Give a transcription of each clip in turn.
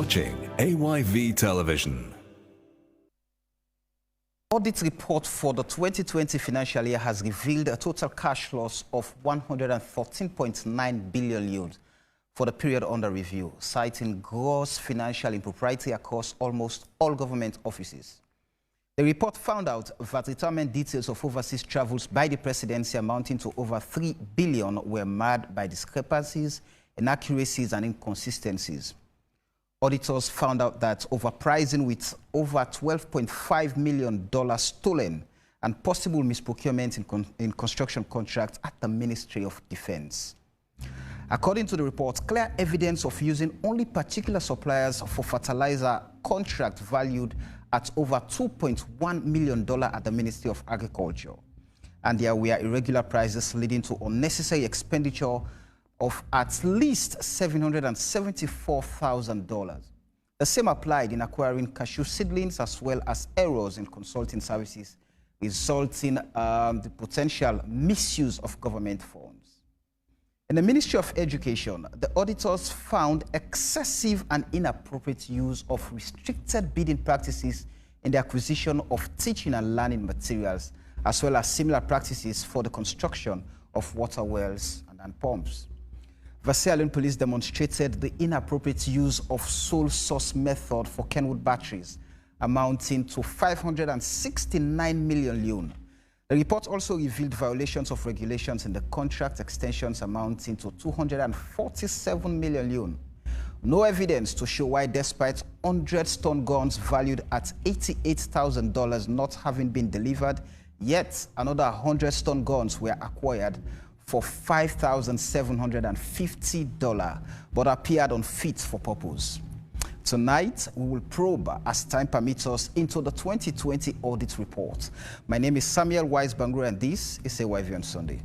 watching AYV Television. Audit report for the 2020 financial year has revealed a total cash loss of 114.9 billion yuan for the period under review, citing gross financial impropriety across almost all government offices. The report found out that retirement details of overseas travels by the presidency amounting to over 3 billion were marred by discrepancies, inaccuracies and inconsistencies. Auditors found out that overpricing with over $12.5 million stolen and possible misprocurement in construction contracts at the Ministry of Defense. According to the report, clear evidence of using only particular suppliers for fertilizer contract valued at over $2.1 million at the Ministry of Agriculture. And there were irregular prices leading to unnecessary expenditure of at least $774,000. The same applied in acquiring cashew seedlings as well as errors in consulting services, resulting in the potential misuse of government funds. In the Ministry of Education, the auditors found excessive and inappropriate use of restricted bidding practices in the acquisition of teaching and learning materials, as well as similar practices for the construction of water wells and pumps. Versailles Police demonstrated the inappropriate use of sole source method for Kenwood batteries, amounting to 569 million yuan. The report also revealed violations of regulations in the contract extensions amounting to 247 million yuan. No evidence to show why, despite 100 stun guns valued at $88,000 not having been delivered, yet another 100 stun guns were acquired for $5,750, but appeared unfit for purpose. Tonight, we will probe, as time permits us, into the 2020 audit report. My name is Samuel Wise-Bangura, and this is AYV on Sunday.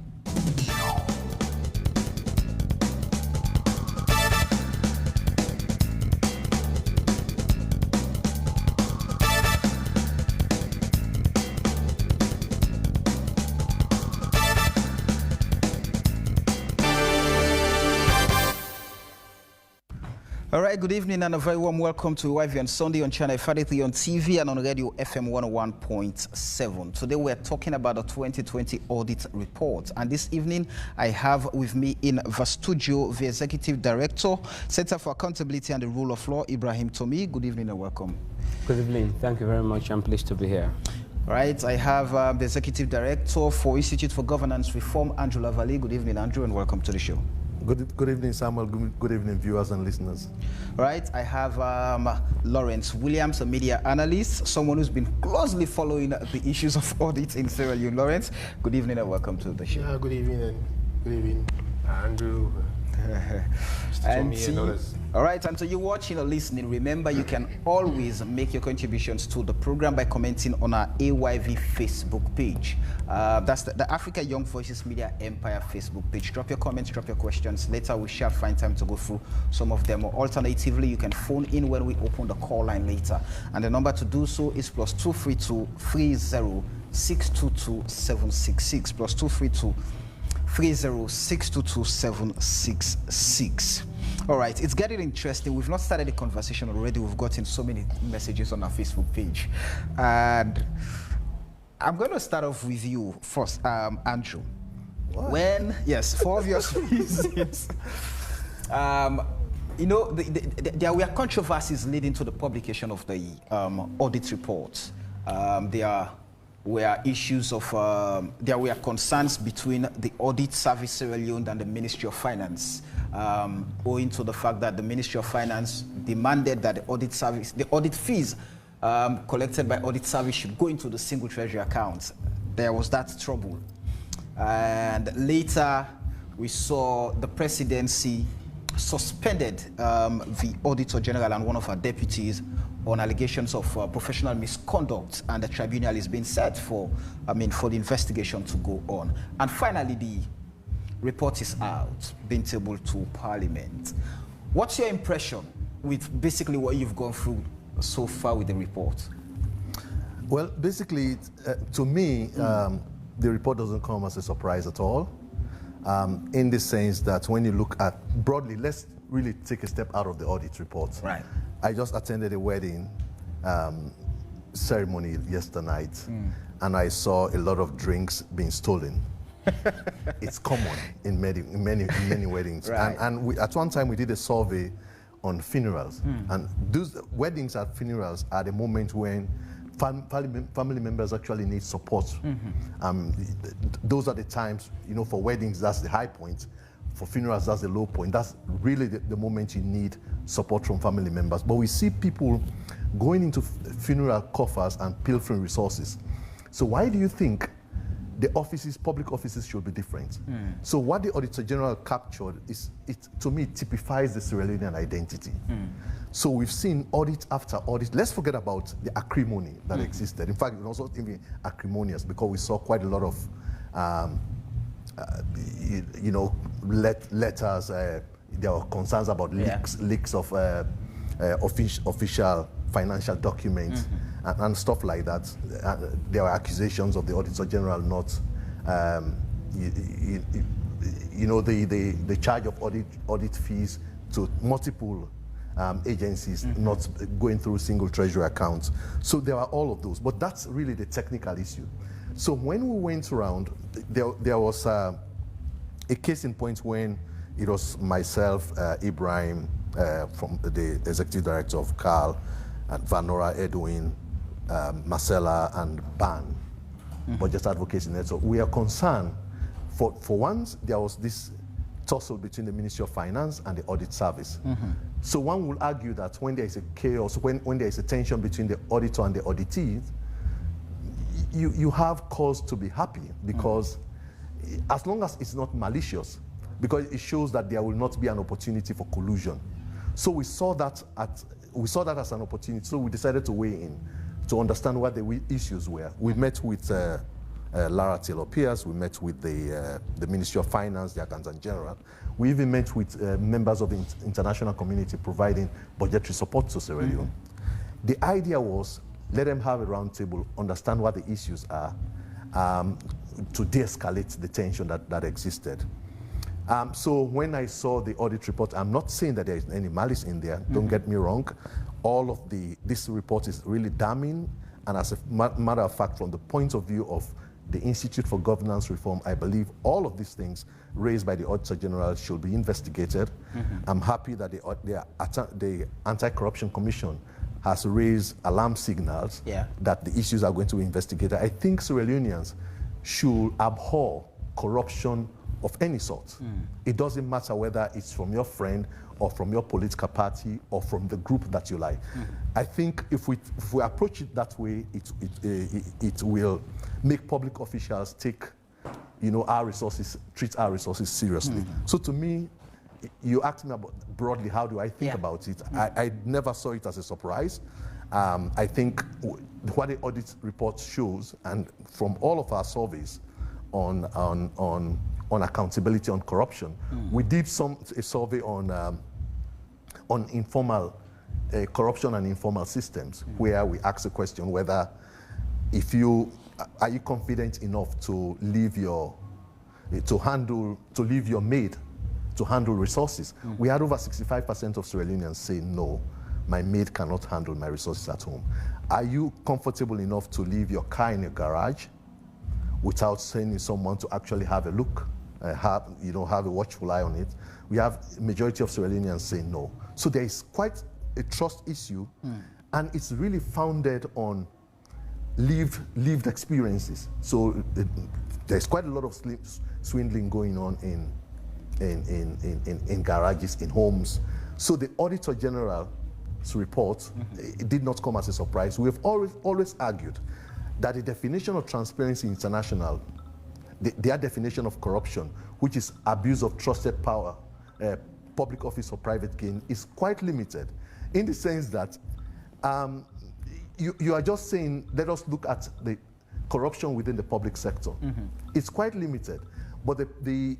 All right, good evening and a very warm welcome to YV on Sunday on Channel 33 on TV and on Radio FM 101.7. Today we're talking about the 2020 audit report. And this evening I have with me in the studio the Executive Director, Center for Accountability and the Rule of Law, Ibrahim Tomi. Good evening and welcome. Good evening. Thank you very much. I'm pleased to be here. All right, I have the Executive Director for Institute for Governance Reform, Andrew Lavalley. Good evening, Andrew, and welcome to the show. Good evening, Samuel. Good evening, viewers and listeners. All right, I have Lawrence Williams, a media analyst, someone who's been closely following the issues of audit in Sierra Leone. Lawrence, good evening and welcome to the show. Yeah, good evening, Andrew. And all right, and to you watching or listening, remember you can always make your contributions to the program by commenting on our AYV Facebook page. That's the Africa Young Voices Media Empire Facebook page. Drop your comments, drop your questions. Later we shall find time to go through some of them. Or alternatively, you can phone in when we open the call line later. And the number to do so is +232 30 622 766 +232 30-622-766. All right, it's getting interesting. We've not started the conversation already. We've gotten so many messages on our Facebook page. And I'm going to start off with you first, Andrew. What? For obvious reasons, you know, there were controversies leading to the publication of the audit report. There were issues of, there were concerns between the Audit Service Sierra Leone and the Ministry of Finance, owing to the fact that the Ministry of Finance demanded that the audit fees collected by Audit Service should go into the single treasury account. There was that trouble. And later, we saw the presidency suspended the Auditor General and one of our deputies on allegations of professional misconduct, and the tribunal is being set for the investigation to go on. And finally, the report is out, being tabled to Parliament. What's your impression with basically what you've gone through so far with the report? Well, basically, to me, the report doesn't come as a surprise at all. in the sense that when you look at broadly, let's really take a step out of the audit report. Right. I just attended a wedding ceremony yesterday night, and I saw a lot of drinks being stolen. It's common in many weddings. Right. And at one time we did a survey on funerals, and those weddings and funerals are the moment when family members actually need support. Those are the times, for weddings, that's the high point. For funerals, that's the low point. That's really the moment you need support from family members. But we see people going into funeral coffers and pilfering resources. So why do you think the public offices should be different? So what the Auditor General captured to me, typifies the Sierra Leonean identity. So we've seen audit after audit. Let's forget about the acrimony that existed. In fact, it was also even acrimonious because we saw quite a lot of letters. There were concerns about leaks of official financial documents and stuff like that. There were accusations of the Auditor General not, the charge of audit fees to multiple agencies, not going through single treasury accounts. So there are all of those, but that's really the technical issue. So when we went around, there was a case in point when it was myself, Ibrahim, from the executive director of CAL, and Vanora, Edwin, Marcella, and Ban, Budget Advocacy Network. So we are concerned, for once, there was this tussle between the Ministry of Finance and the Audit Service. So one will argue that when there is a chaos, when there is a tension between the auditor and the auditee, you have cause to be happy, because as long as it's not malicious, because it shows that there will not be an opportunity for collusion. So we saw that as an opportunity. So we decided to weigh in to understand what the issues were. We met with Lara Taylor Pierce. We met with the Ministry of Finance, the Accountant General. We even met with members of the international community providing budgetary support to Sierra Leone. The idea was, let them have a round table, understand what the issues are, to de-escalate the tension that existed. So when I saw the audit report, I'm not saying that there is any malice in there, don't get me wrong. All of this report is really damning, and as a matter of fact, from the point of view of the Institute for Governance Reform, I believe all of these things raised by the Auditor General should be investigated. I'm happy that the Anti-Corruption Commission has raised alarm signals that the issues are going to be investigated. I think Sierra Leoneans should abhor corruption of any sort. It doesn't matter whether it's from your friend or from your political party or from the group that you like. I think if we approach it that way, it will make public officials take, our resources, treat our resources seriously. So to me, you asked me about broadly, how do I think about it? I never saw it as a surprise. I think what the audit report shows, and from all of our surveys on accountability on corruption, we did a survey on informal corruption and informal systems, where we asked the question whether are you confident enough to leave your maid to handle resources. We had over 65% of Sierra Leoneans say, no, my maid cannot handle my resources at home. Are you comfortable enough to leave your car in a garage without sending someone to actually have a look, have a watchful eye on it? We have a majority of Sierra Leoneans saying no. So there is quite a trust issue, and it's really founded on lived experiences. So there's quite a lot of swindling going on in garages, in homes. So the Auditor General's report, it did not come as a surprise. We have always argued that the definition of Transparency International, their definition of corruption, which is abuse of trusted power, public office or private gain, is quite limited, in the sense that you are just saying, let us look at the corruption within the public sector. It's quite limited, but the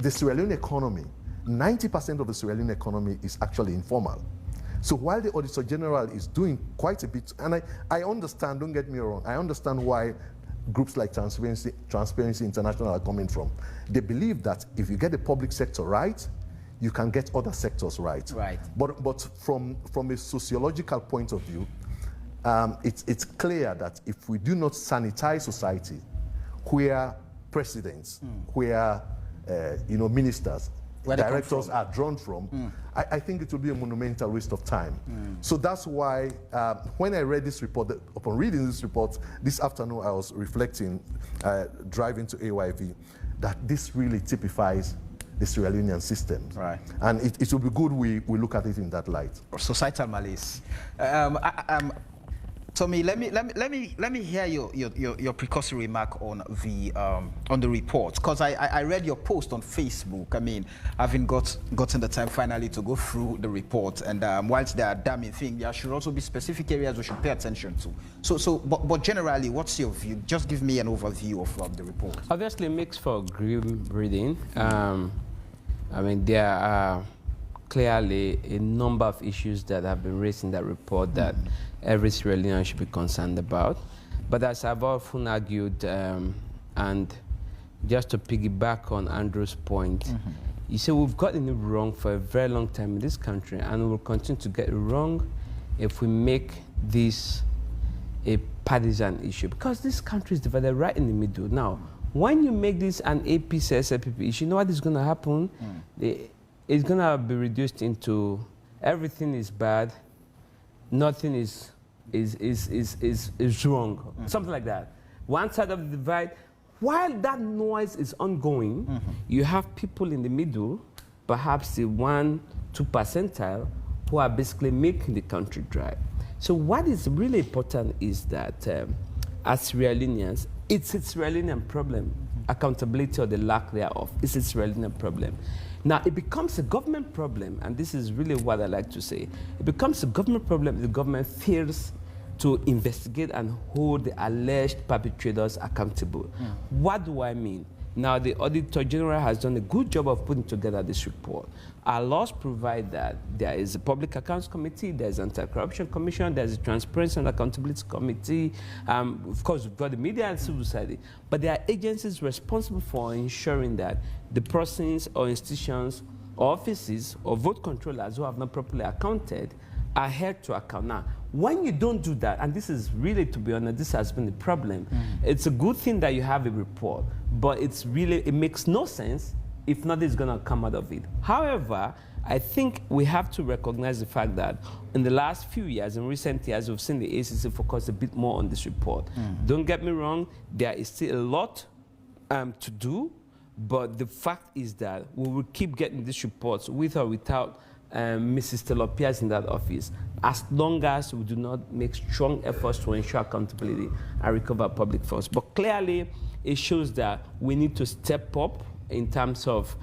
Sierra Leone economy, 90% of the Sierra Leone economy is actually informal. So while the Auditor General is doing quite a bit, and I understand, don't get me wrong, I understand why groups like Transparency International are coming from. They believe that if you get the public sector right, you can get other sectors right. Right. But from a sociological point of view, it's clear that if we do not sanitize society, where presidents, where ministers, directors are drawn from, I think it will be a monumental waste of time. So that's why when I read this report, upon reading this report this afternoon, I was reflecting, driving to AYV, that this really typifies the Sierra Leonean system. Right. And it will be good we look at it in that light. Societal malaise. Tommy, let me hear your precursory remark on the report, because I read your post on Facebook. I mean, having gotten the time finally to go through the report, and whilst there are damning things, there should also be specific areas we should pay attention to. But generally, what's your view? Just give me an overview of the report. Obviously, it makes for grim reading. I mean, there are clearly a number of issues that have been raised in that report that every Sierra Leonean should be concerned about. But as I've often argued, and just to piggyback on Andrew's point, you see, we've gotten it wrong for a very long time in this country, and we will continue to get it wrong if we make this a partisan issue, because this country is divided right in the middle. Now, when you make this an APC-SLPP issue, you know what is going to happen? It's going to be reduced into everything is bad, nothing is wrong, something like that. One side of the divide. While that noise is ongoing, you have people in the middle, perhaps the 1-2 percentile, who are basically making the country dry. So what is really important is that as Sierra Leoneans, it's a Sierra Leonean problem. Accountability or the lack thereof is a Sierra Leonean problem. Now, it becomes a government problem, and this is really what I like to say. It becomes a government problem if the government fails to investigate and hold the alleged perpetrators accountable. What do I mean? Now, the Auditor General has done a good job of putting together this report. Our laws provide that there is a Public Accounts Committee, there's an Anti-Corruption Commission, there's a Transparency and Accountability Committee. Of course, we've got the media and civil society. But there are agencies responsible for ensuring that the persons or institutions or offices or vote controllers who have not properly accounted are held to account. Now, when you don't do that, and this is really, to be honest, this has been the problem, it's a good thing that you have a report, but it makes no sense if nothing is going to come out of it. However, I think we have to recognize the fact that in the last few years, in recent years, we've seen the ACC focus a bit more on this report. Don't get me wrong, there is still a lot to do, but the fact is that we will keep getting these reports with or without Mrs. Telopias in that office, as long as we do not make strong efforts to ensure accountability and recover public funds. But clearly, it shows that we need to step up in terms of,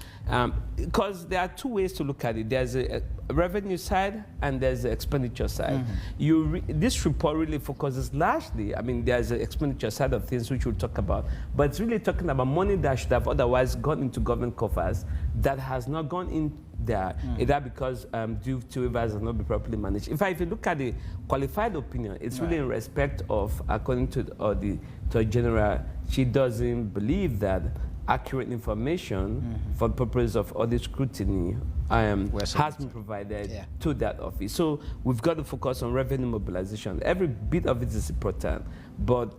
because there are two ways to look at it. There's a revenue side and there's the expenditure side. This report really focuses largely, I mean, there's the expenditure side of things which we'll talk about, but it's really talking about money that should have otherwise gone into government coffers that has not gone in there, either because due to waivers have not been properly managed. In fact, if you look at the qualified opinion, it's really in respect of, according to the Auditor General, she doesn't believe that accurate information for the purpose of audit scrutiny has been provided to that office. So we've got to focus on revenue mobilization. Every bit of it is important, but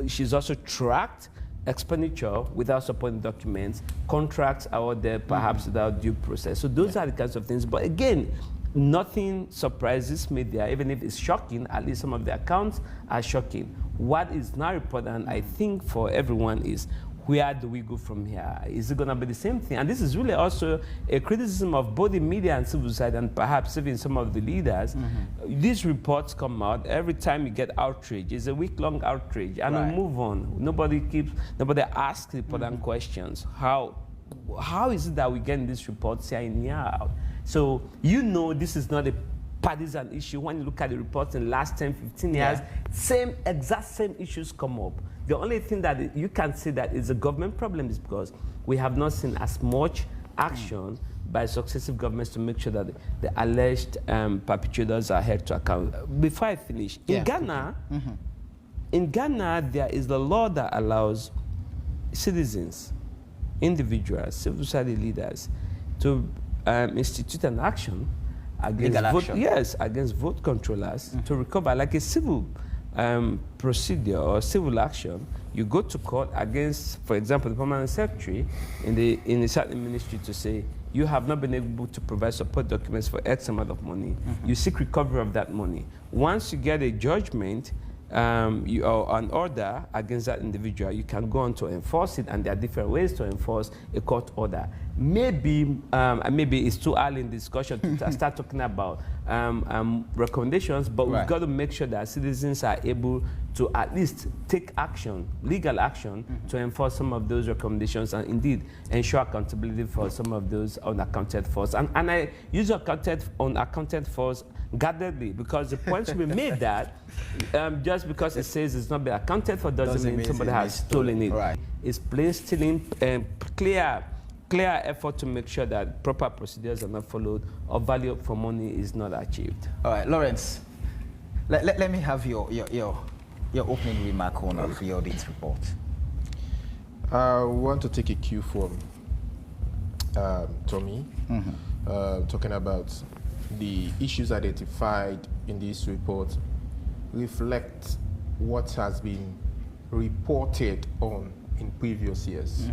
she's also tracked expenditure without supporting documents, contracts out there perhaps without due process. So those are the kinds of things. But again, nothing surprises me there, even if it's shocking. At least some of the accounts are shocking. What is now important, I think, for everyone is, where do we go from here? Is it going to be the same thing? And this is really also a criticism of both the media and civil society, and perhaps even some of the leaders. These reports come out, every time you get outrage, it's a week-long outrage, and we move on. Nobody asks the important questions. How is it that we get these reports year in, year out? So you know this is not a partisan issue. When you look at the reports in the last 10, 15 years, exact same issues come up. The only thing that you can say that is a government problem is because we have not seen as much action by successive governments to make sure that the alleged perpetrators are held to account. Before I finish, in Ghana, in Ghana, there is the law that allows citizens, individuals, civil society leaders to institute an action against against vote controllers to recover, like a civil procedure or civil action. You go to court against, for example, the permanent secretary in a certain ministry to say, you have not been able to provide support documents for X amount of money. You seek recovery of that money. Once you get a judgment or an order against that individual, you can go on to enforce it, and there are different ways to enforce a court order. Maybe it's too early in discussion to start talking about recommendations, but we've got to make sure that citizens are able to at least take action, legal action, to enforce some of those recommendations and indeed ensure accountability for some of those unaccounted for. And I use unaccounted for guardedly, because the point should be made that just because it says it's not been accounted for doesn't mean somebody has stolen it. Right. It's plain stealing, clear effort to make sure that proper procedures are not followed or value for money is not achieved. All right, Lawrence, let me have your opening remark on the audit report. I want to take a cue from Tommy, talking about the issues identified in this report reflect what has been reported on in previous years.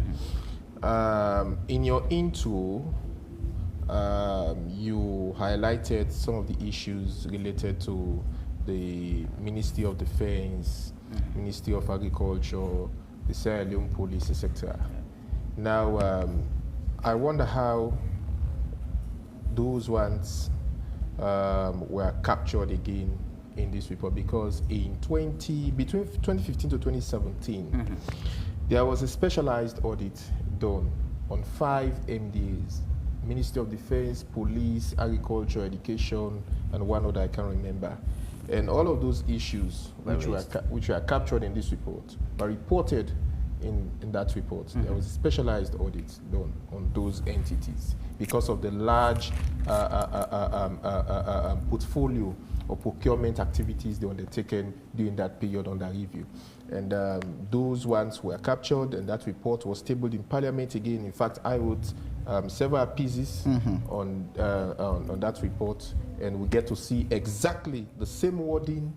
In your intro, you highlighted some of the issues related to the Ministry of Defense, Ministry of Agriculture, the Sierra Leone Police, etc. Now, I wonder how those ones were captured again in this report, because in between 2015 to 2017, there was a specialized audit done on 5 MDAs: Ministry of Defense, Police, Agriculture, Education, and one other I can't remember. And all of those issues which were captured in this report were reported in that report. There was a specialized audit done on those entities because of the large portfolio or procurement activities they undertaken during that period under review. And those ones were captured, and that report was tabled in Parliament again. In fact, I wrote several pieces on that report, and we get to see exactly the same wording.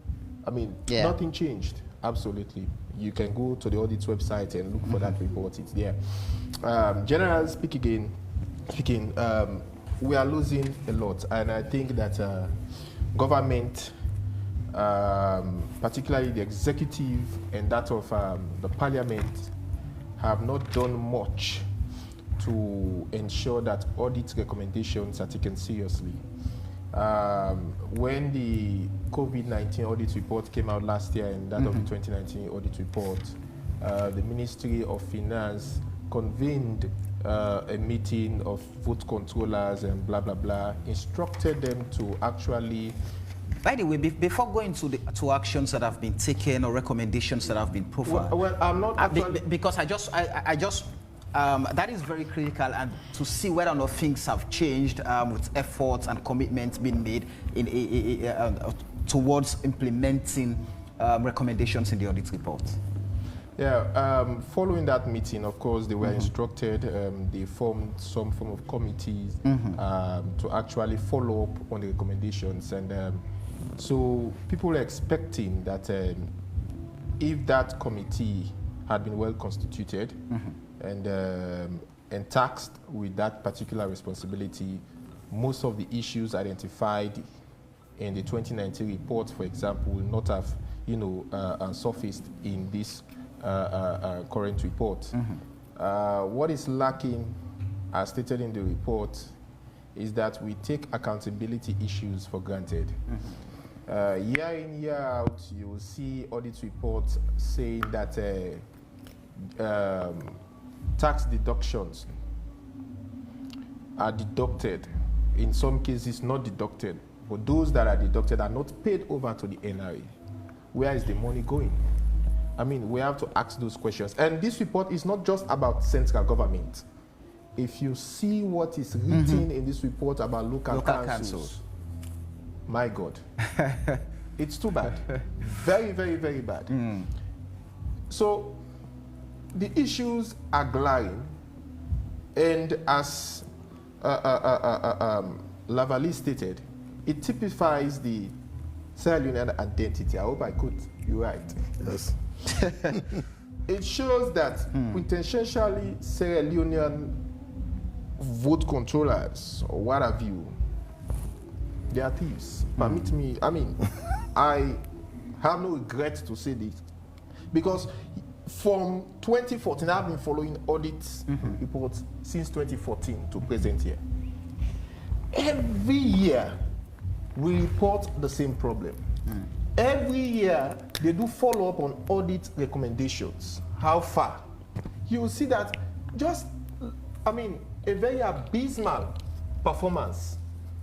I mean, nothing changed, absolutely. You can go to the audit's website and look for that report, it's there. Generally speaking, we are losing a lot, and I think that government, particularly the executive and that of the Parliament, have not done much to ensure that audit recommendations are taken seriously. When the COVID-19 audit report came out last year and that of the 2019 audit report, the Ministry of Finance convened a meeting of vote controllers and blah, blah, blah, instructed them to actually... By the way, before going to actions that have been taken or recommendations that have been profiled, well, I'm not actually... because I just that is very critical, and to see whether or not things have changed with efforts and commitments being made towards implementing recommendations in the audit report. Yeah, following that meeting, of course, they were instructed, they formed some form of committees to actually follow up on the recommendations. And so people are expecting that if that committee had been well constituted and tasked with that particular responsibility, most of the issues identified in the 2019 report, for example, will not have, surfaced in this current report. What is lacking, as stated in the report, is that we take accountability issues for granted. Year in, year out, you will see audit reports saying that tax deductions are deducted, in some cases not deducted, but those that are deducted are not paid over to the NRA. Where is the money going? I mean, we have to ask those questions. And this report is not just about central government. If you see what is written in this report about local councils, my God. It's too bad. Very, very, very bad. So the issues are glaring, and as Lavali stated, it typifies the Sierra Leonean identity. I hope I could. You're right. Yes. It shows that quintessentially Sierra Leonean vote controllers, or what have you, they are thieves. Permit me, I mean, I have no regret to say this, because from 2014, I've been following audit reports since 2014 to present year. Every year, we report the same problem. Every year, they do follow up on audit recommendations. How far? You will see that just, I mean, a very abysmal performance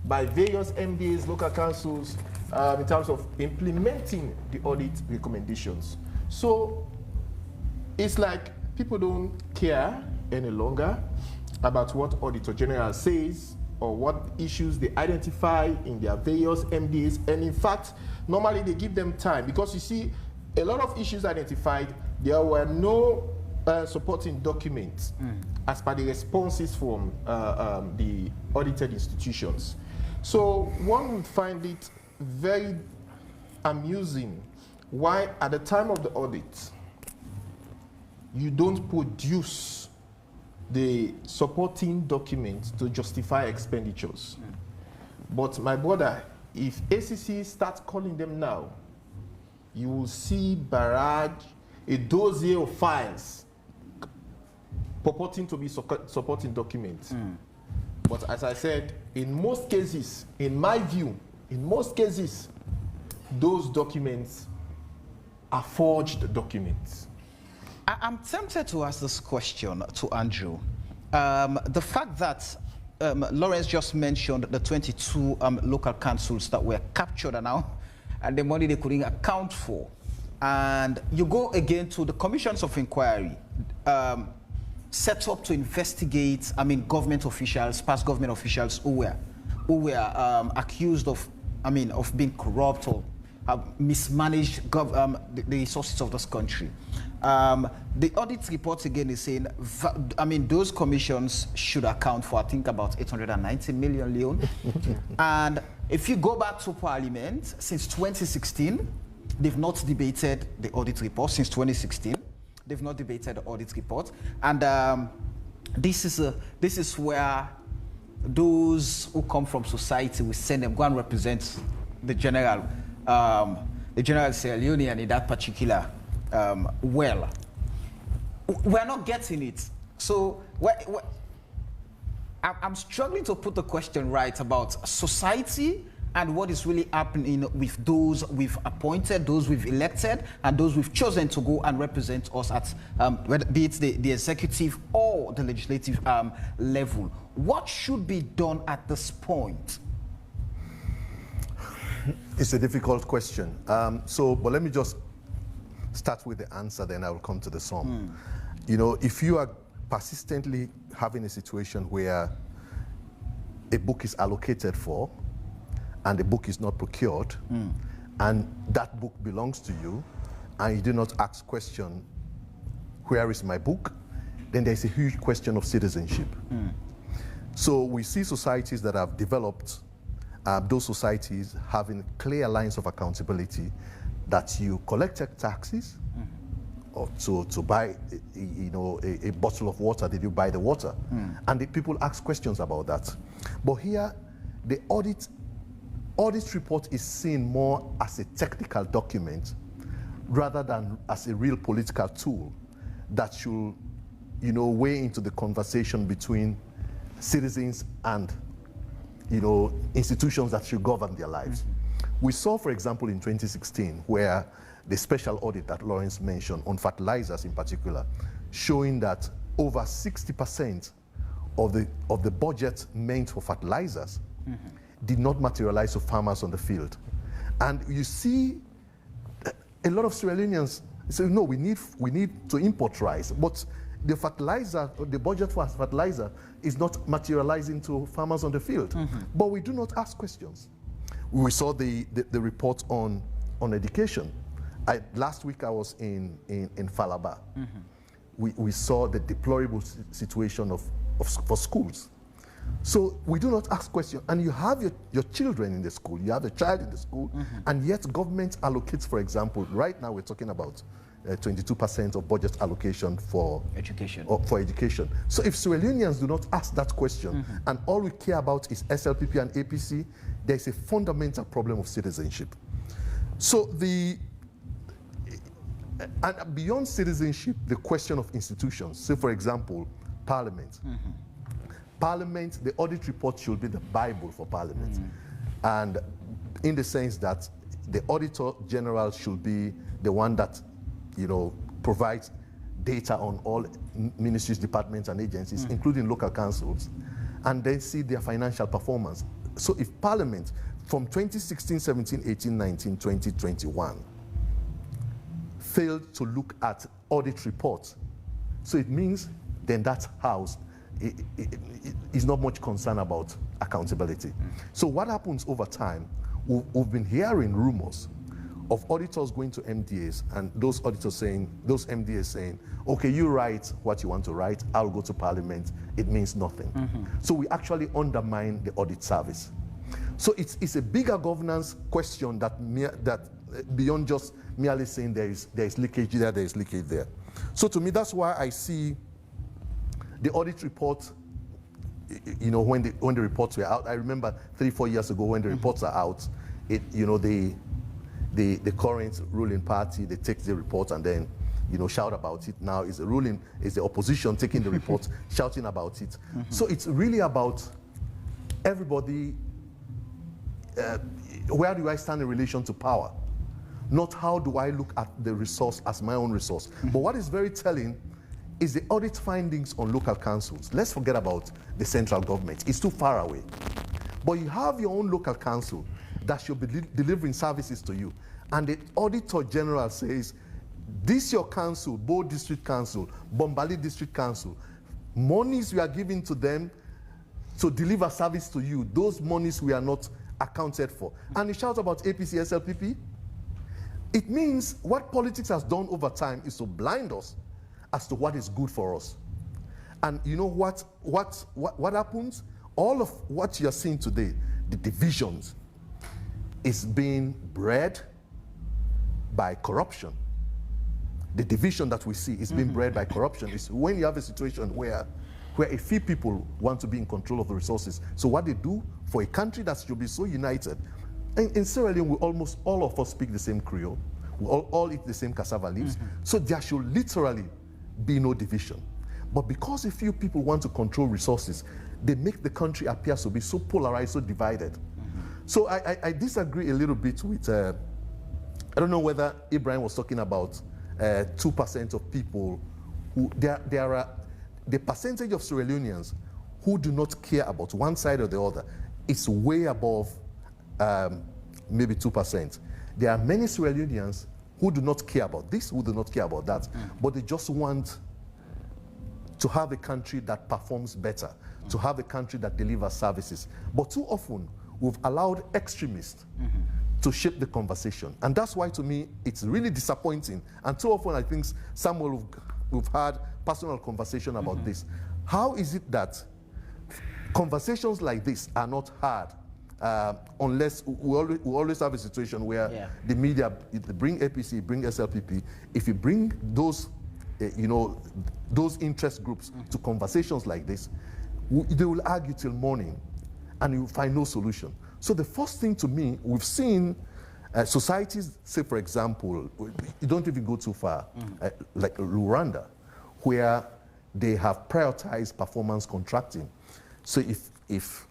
by various MDAs, local councils, in terms of implementing the audit recommendations. So it's like people don't care any longer about what Auditor General says or what issues they identify in their various MDAs. And in fact, normally they give them time, because you see, a lot of issues identified, there were no supporting documents as per the responses from the audited institutions. So one would find it very amusing why at the time of the audit, you don't produce the supporting documents to justify expenditures. But my brother, if ACC starts calling them now, you will see barrage, a dossier of files purporting to be supporting documents. But as I said, in most cases, in my view, in most cases, those documents are forged documents. I'm tempted to ask this question to Andrew. The fact that Lawrence just mentioned the 22 local councils that were captured and the money they couldn't account for. And you go again to the commissions of inquiry set up to investigate, government officials, past government officials who were accused of, of being corrupt or mismanaged the resources of this country. The audit report again is saying, those commissions should account for, I think, about 890 million leon. And if you go back to Parliament, since 2016, they've not debated the audit report. Since 2016, they've not debated the audit report. And this is where those who come from society, we send them, go and represent the general Sierra Leonean in that particular well. We're not getting it. So I'm struggling to put the question right about society and what is really happening with those we've appointed, those we've elected, and those we've chosen to go and represent us at, be it the executive or the legislative level. What should be done at this point? It's a difficult question. But let me just start with the answer, then I will come to the sum. You know, if you are persistently having a situation where a book is allocated for and the book is not procured, and that book belongs to you, and you do not ask question, where is my book? Then there's a huge question of citizenship. So we see societies that have developed, those societies having clear lines of accountability, that you collected taxes, or to buy, a bottle of water, did you buy the water? And the people ask questions about that. But here, the audit report is seen more as a technical document rather than as a real political tool that should, weigh into the conversation between citizens and, institutions that should govern their lives. We saw, for example, in 2016, where the special audit that Lawrence mentioned on fertilizers in particular, showing that over 60% of the budget meant for fertilizers did not materialize to farmers on the field. And you see a lot of Sierra Leoneans say, no, we need to import rice, but the fertilizer, the budget for fertilizer is not materializing to farmers on the field. But we do not ask questions. We saw the report on on education. Last week I was in Falaba. We saw the deplorable situation for schools. So we do not ask questions. And you have your children in the school, you have a child in the school, and yet government allocates, for example, right now we're talking about 22% of budget allocation for education. So if Sierra Leoneans do not ask that question, and all we care about is SLPP and APC, there's a fundamental problem of citizenship. So and beyond citizenship, the question of institutions. So for example, Parliament. Parliament, the audit report should be the Bible for Parliament. And in the sense that the Auditor General should be the one that, provides data on all ministries, departments, and agencies, including local councils, and then see their financial performance. So if Parliament, from 2016, 17, 18, 19, 20, 21, failed to look at audit reports, so it means then that house is not much concerned about accountability. So what happens over time, we've been hearing rumors of auditors going to MDAs and those MDAs saying, okay, you write what you want to write, I'll go to Parliament, it means nothing. So we actually undermine the audit service. So it's a bigger governance question that beyond just merely saying there is leakage there is leakage there. So to me, that's why I see the audit report, when the reports were out. I remember 3-4 years ago when the reports are out, the current ruling party, they take the report and then, shout about it. Now is the opposition taking the report, shouting about it. So it's really about everybody, where do I stand in relation to power? Not how do I look at the resource as my own resource. But what is very telling is the audit findings on local councils. Let's forget about the central government. It's too far away. But you have your own local council that should be delivering services to you. And the Auditor General says, this your council, Bo District Council, Bombali District Council, monies we are giving to them to deliver service to you, those monies we are not accounted for. And you shout about APC, SLPP. It means what politics has done over time is to blind us as to what is good for us. And you know what happens? All of what you're seeing today, the divisions, is being bred by corruption. The division that we see is being bred by corruption. It's when you have a situation where a few people want to be in control of the resources. So what they do for a country that should be so united, in Sierra Leone, almost all of us speak the same Creole. We all eat the same cassava leaves. So there should literally be no division. But because a few people want to control resources, they make the country appear to be so polarized, so divided. So I disagree a little bit with, I don't know whether Ibrahim was talking about 2% of people who, there are, the percentage of Sierra Leoneans who do not care about one side or the other is way above maybe 2%. There are many Sierra Leoneans who do not care about this, who do not care about that, but they just want to have a country that performs better, to have a country that delivers services. But too often, we've allowed extremists to shape the conversation. And that's why, to me, it's really disappointing. And too often, I think, Samuel, we've had personal conversation about this. How is it that conversations like this are not hard unless we always have a situation where the media, they bring APC, bring SLPP. If you bring those, those interest groups to conversations like this, they will argue till morning and you will find no solution. So the first thing to me, we've seen societies, say for example, you don't even go too far, like Rwanda, where they have prioritized performance contracting. So if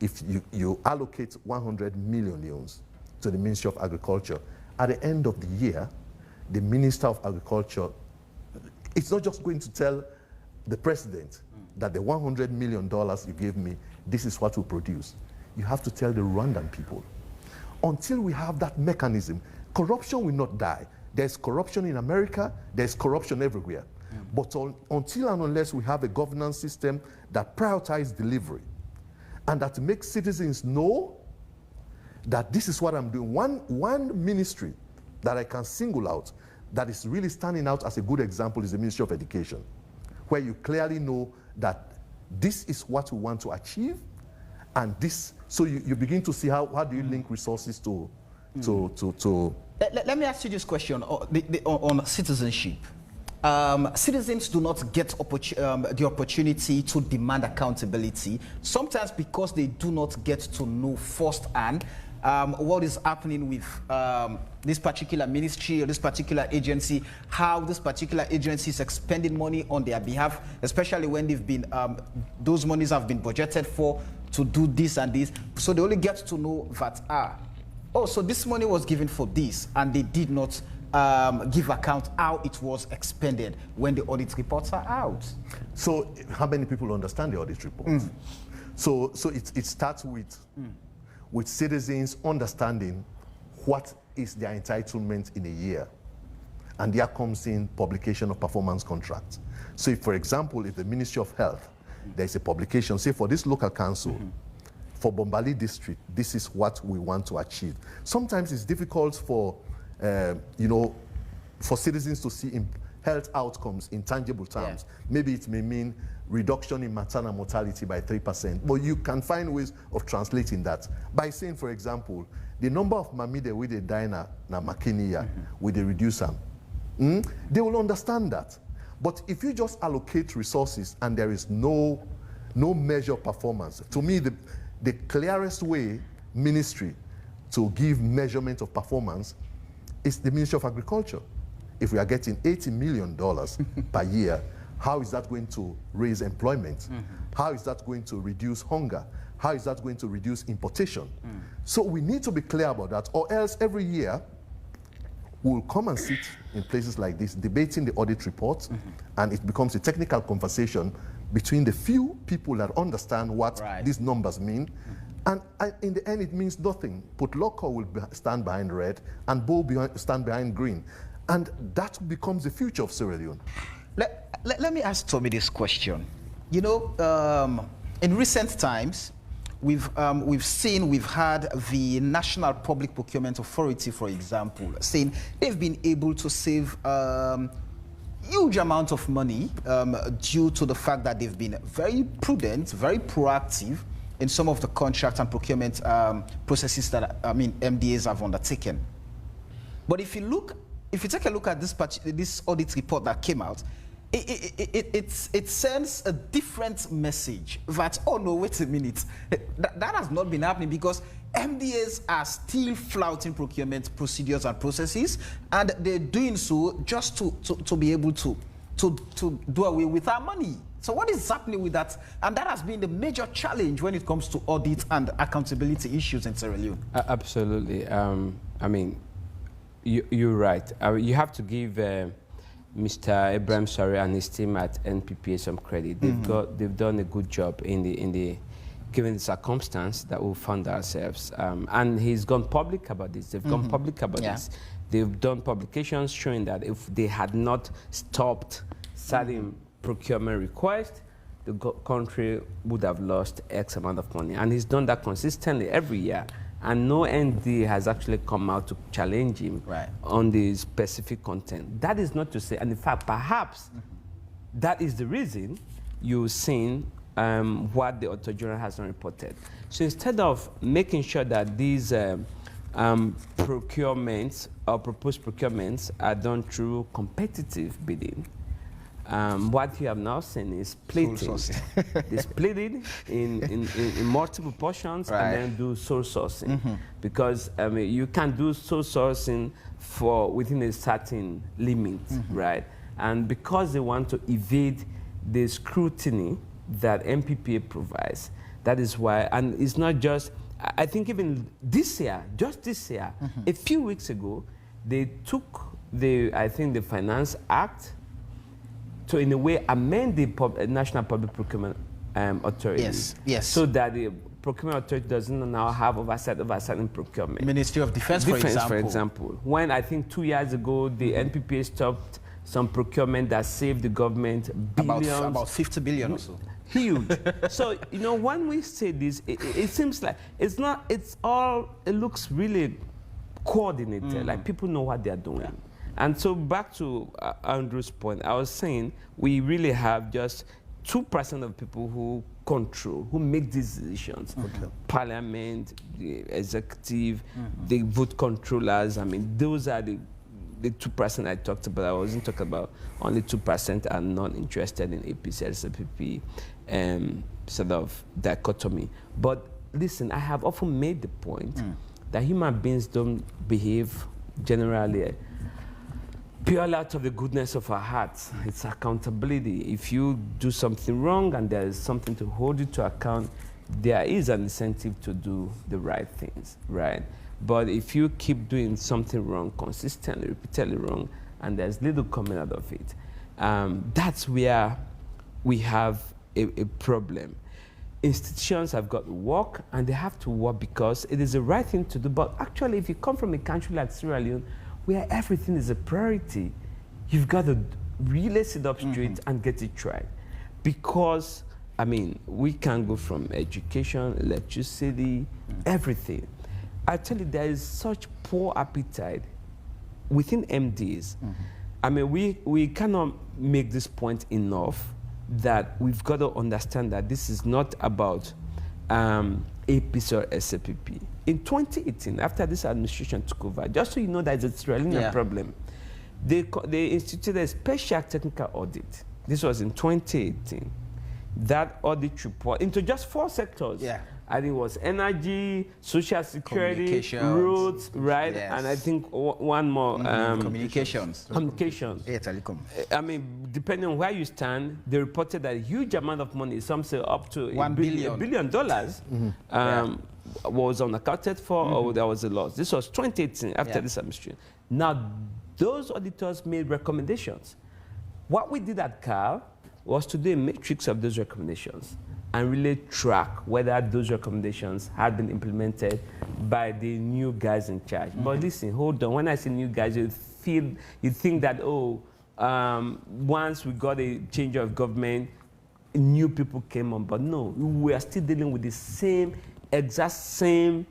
you allocate 100 million euros to the Ministry of Agriculture, at the end of the year, the Minister of Agriculture, it's not just going to tell the president that the $100 million you gave me, this is what will produce. You have to tell the Rwandan people. Until we have that mechanism, corruption will not die. There's corruption in America, there's corruption everywhere. But until and unless we have a governance system that prioritizes delivery and that makes citizens know that this is what I'm doing. One ministry that I can single out that is really standing out as a good example is the Ministry of Education, where you clearly know that this is what we want to achieve, and this, so you begin to see how do you link resources to. Let me ask you this question on citizenship. Citizens do not get the opportunity to demand accountability, sometimes because they do not get to know firsthand what is happening with this particular ministry or this particular agency, how this particular agency is expending money on their behalf, especially when they've been, those monies have been budgeted for to do this and this. So they only get to know that, oh, so this money was given for this, and they did not give account how it was expended when the audit reports are out. So how many people understand the audit reports? So it starts with citizens understanding what is their entitlement in a year. And there comes in publication of performance contracts. So if, for example, if the Ministry of Health, there's a publication, say for this local council, for Bombali district, this is what we want to achieve. Sometimes it's difficult for, for citizens to see health outcomes in tangible terms. Yeah. Maybe it may mean reduction in maternal mortality by 3%, but you can find ways of translating that by saying, for example, the number of mamide with a diner na makiniya with a reducer, they will understand that. But if you just allocate resources and there is no measure of performance, to me, the clearest way ministry to give measurement of performance is the Ministry of Agriculture. If we are getting $80 million per year, how is that going to raise employment? How is that going to reduce hunger? How is that going to reduce importation? So we need to be clear about that, or else every year we'll come and sit in places like this debating the audit report, and it becomes a technical conversation between the few people that understand what these numbers mean. And in the end, it means nothing. Putloko will stand behind red, and Bo stand behind green. And that becomes the future of Sierra Leone. Let me ask Tommy this question. You know, in recent times, we've had the National Public Procurement Authority, for example, saying they've been able to save huge amount of money due to the fact that they've been very prudent, very proactive in some of the contract and procurement processes that MDAs have undertaken. But if you take a look at this audit report that came out, it sends a different message that, oh no, wait a minute, that has not been happening, because MDAs are still flouting procurement procedures and processes, and they're doing so just to be able to do away with our money. So what is happening with that? And that has been the major challenge when it comes to audit and accountability issues in Sierra Leone. Absolutely. You're right. You have to give Mr. Ibrahim Sari and his team at NPPA some credit. They've done a good job in the given the circumstance that we found ourselves. And he's gone public about this. They've gone public about this. They've done publications showing that if they had not stopped certain procurement requests, the country would have lost X amount of money. And he's done that consistently every year. And no ND has actually come out to challenge him on the specific content. That is not to say, and in fact, perhaps that is the reason you've seen what the Auditor General has not reported. So instead of making sure that these procurements or proposed procurements are done through competitive bidding, what you have now seen is splitting. They split it in multiple portions and then do sole sourcing. Because you can do sole sourcing within a certain limit, right? And because they want to evade the scrutiny that MPPA provides, that is why, and it's not just, I think even this year, just this year, a few weeks ago, they took the Finance Act to, in a way, amend the National Public Procurement Authority. Yes. So that the Procurement Authority doesn't now have oversight over certain procurement. Ministry of Defense, for example. When I think 2 years ago, the NPPA stopped some procurement that saved the government billions. About 50 billion or so. Huge. So, you know, when we say this, it seems like it looks really coordinated, like people know what they're doing. Yeah. And so back to Andrew's point, I was saying we really have just 2% of people who control, who make these decisions. Parliament, the executive, the vote controllers. I mean, those are the 2% I talked about. I wasn't talking about only 2% are not interested in APC, SPP, sort of dichotomy. But listen, I have often made the point that human beings don't behave generally purely out of the goodness of our hearts. It's accountability. If you do something wrong and there is something to hold you to account, there is an incentive to do the right things, right? But if you keep doing something wrong, consistently, repeatedly wrong, and there's little coming out of it, that's where we have a problem. Institutions have got to work, and they have to work because it is the right thing to do. But actually, if you come from a country like Sierra Leone, where everything is a priority, you've got to really sit up straight and get it right. Because, I mean, we can go from education, electricity, everything. I tell you, there is such poor appetite within MDs. I mean, we cannot make this point enough that we've got to understand that this is not about APC or SPP. In 2018, after this administration took over, just so you know that it's a Sierra Leonean problem, they instituted a special technical audit. This was in 2018. That audit report into just 4 sectors. Yeah. I think it was energy, social security, roads, right? Yes. And I think one more. Communications. Communications. Yeah, telecom. I mean, depending on where you stand, they reported that a huge amount of money, some say up to $1 billion, was unaccounted for or there was a loss. This was 2018 after this administration. Now, those auditors made recommendations. What we did at CAL was to do a matrix of those recommendations and really track whether those recommendations had been implemented by the new guys in charge. But listen, hold on. When I say new guys, you think that, once we got a change of government, new people came on. But no, we are still dealing with the exact same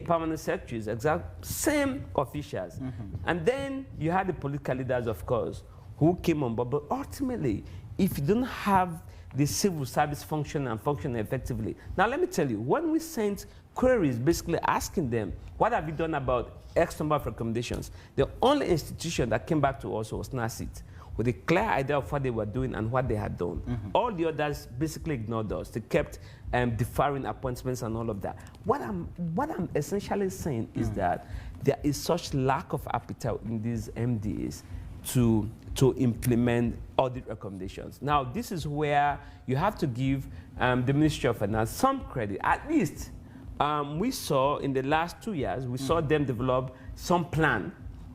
permanent secretaries, exact same officials. And then you had the political leaders, of course, who came on board. But ultimately, if you don't have the civil service function effectively. Now, let me tell you, when we sent queries basically asking them, what have you done about X number of recommendations? The only institution that came back to us was NACIT, with a clear idea of what they were doing and what they had done. All the others basically ignored us. They kept deferring appointments and all of that. What I'm essentially saying is that there is such lack of appetite in these MDs to implement audit recommendations. Now, this is where you have to give the Ministry of Finance some credit. At least we saw in the last 2 years, we saw them develop some plan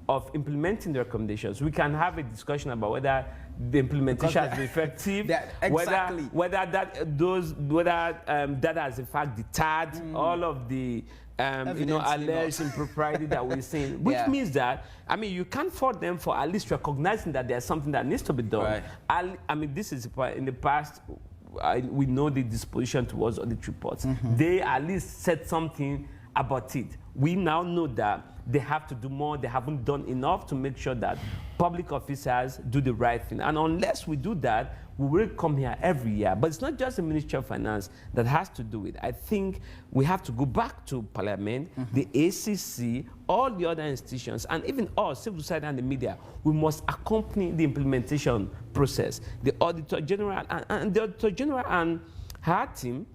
of implementing the recommendations. We can have a discussion about whether the implementation has been effective, whether that has in fact deterred all of the alleged impropriety that we're seeing, which means that, I mean, you can't fault them for at least recognizing that there's something that needs to be done. Right. I mean, this is, in the past, we know the disposition towards audit reports. They at least said something about it. We now know that they have to do more. They haven't done enough to make sure that public officers do the right thing. And unless we do that, we will come here every year. But it's not just the Ministry of Finance that has to do it. I think we have to go back to Parliament, the ACC, all the other institutions, and even us, civil society and the media. We must accompany the implementation process. The Auditor General and the Auditor General and her team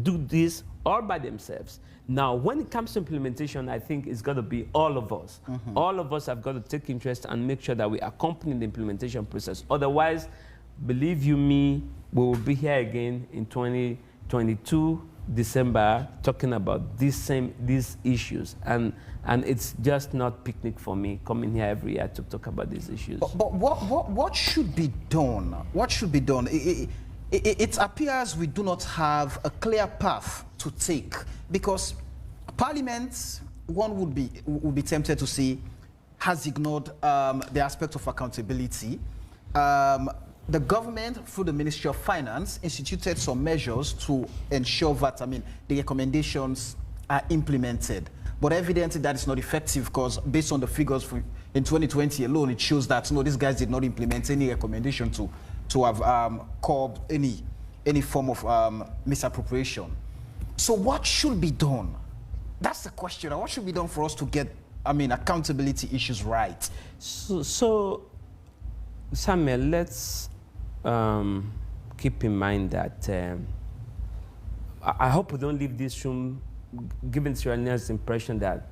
do this all by themselves. Now, when it comes to implementation, I think it's got to be all of us. All of us have got to take interest and make sure that we accompany the implementation process. Otherwise, believe you me, we will be here again in 2022, December, talking about these issues. And it's just not picnic for me coming here every year to talk about these issues. But what should be done? What should be done? It appears we do not have a clear path to take, because Parliament, one would be tempted to say, has ignored the aspect of accountability. The government, through the Ministry of Finance, instituted some measures to ensure that, the recommendations are implemented. But evidently that is not effective, because based on the figures in 2020 alone, it shows that, these guys did not implement any recommendation to have curbed any form of misappropriation. So what should be done? That's the question. What should be done for us to get, accountability issues right? So Samuel, let's keep in mind that I hope we don't leave this room giving Sierra-Leoneans the impression that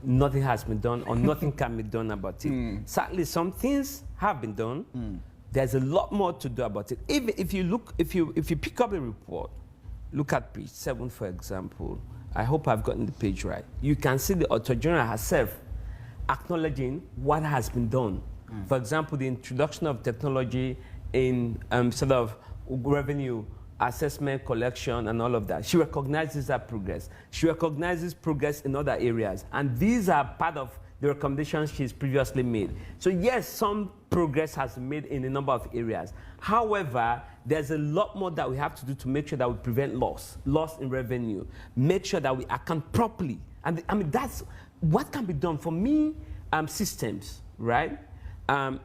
nothing has been done or nothing can be done about it. Sadly, some things have been done. There's a lot more to do about it. If you pick up a report, look at page 7, for example. I hope I've gotten the page right. You can see the Auditor General herself acknowledging what has been done. For example, the introduction of technology in sort of revenue assessment, collection, and all of that. She recognizes that progress. She recognizes progress in other areas. And these are part of the recommendations she's previously made. So yes, some progress has been made in a number of areas. However, there's a lot more that we have to do to make sure that we prevent loss in revenue, make sure that we account properly. And that's what can be done. For me, systems, right?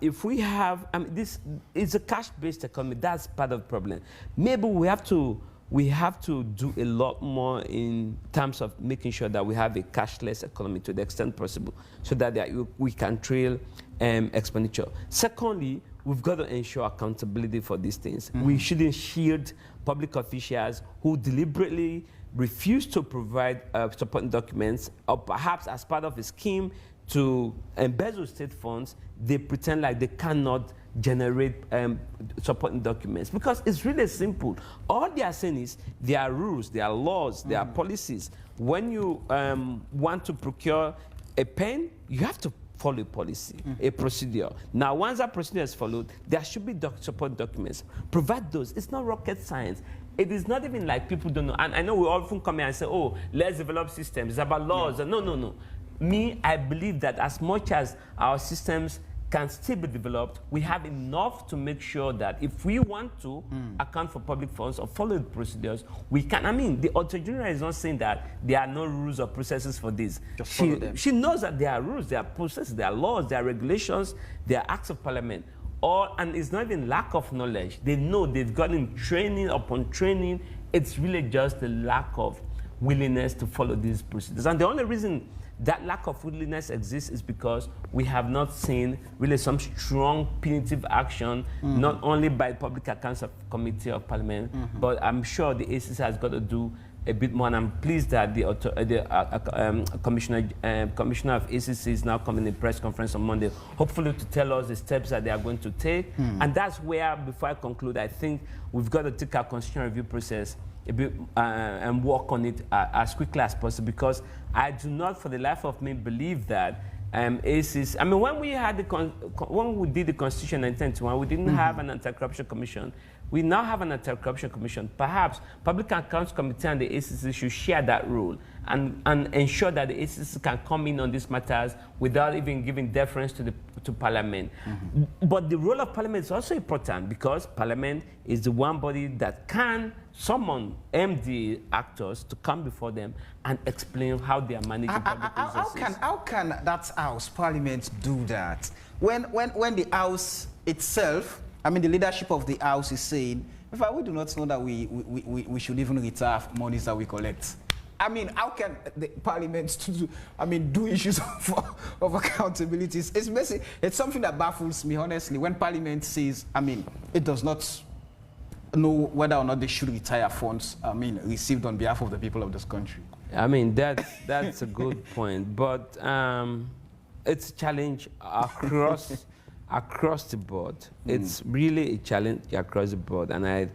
If we have, this is a cash-based economy. That's part of the problem. Maybe we have to do a lot more in terms of making sure that we have a cashless economy to the extent possible, so that we can trail expenditure. Secondly, we've got to ensure accountability for these things. We shouldn't shield public officials who deliberately refuse to provide supporting documents, or perhaps as part of a scheme to embezzle state funds, they pretend like they cannot generate supporting documents. Because it's really simple. All they are saying is there are rules, there are laws, there are policies. When you want to procure a pen, you have to follow a policy, a procedure. Now, once that procedure is followed, there should be supporting documents. Provide those. It's not rocket science. It is not even like people don't know. And I know we often come here and say, oh, let's develop systems. It's about laws. No. Me, I believe that as much as our systems can still be developed, we have enough to make sure that if we want to account for public funds or follow the procedures, we can. The Auditor General is not saying that there are no rules or processes for this. Just follow them. She knows that there are rules, there are processes, there are laws, there are regulations, there are acts of parliament. And it's not even lack of knowledge. They know, they've gotten training upon training. It's really just the lack of willingness to follow these procedures. And the only reason that lack of willingness exists is because we have not seen really some strong punitive action, not only by the Public Accounts Committee of Parliament, but I'm sure the ACC has got to do a bit more. And I'm pleased that the Commissioner of ACC is now coming in a press conference on Monday, hopefully to tell us the steps that they are going to take. And that's where, before I conclude, I think we've got to take our constitutional review process a bit and work on it as quickly as possible, because I do not, for the life of me, believe that ACIS. When we did the Constitution in 1991, we didn't have an anti-corruption commission. We now have an anti-corruption commission. Perhaps Public Accounts Committee and the ACC should share that role and ensure that the ACC can come in on these matters without even giving deference to Parliament. But the role of Parliament is also important, because Parliament is the one body that can summon MD actors to come before them and explain how they are managing public resources. How can that House, Parliament, do that? When the House itself, the leadership of the House is saying, in fact, we do not know that we should even retire monies that we collect. How can the Parliament do issues of accountability? It's messy. It's something that baffles me, honestly, when Parliament says, it does not know whether or not they should retire funds, received on behalf of the people of this country. That's a good point, but it's a challenge across the board. It's really a challenge across the board, and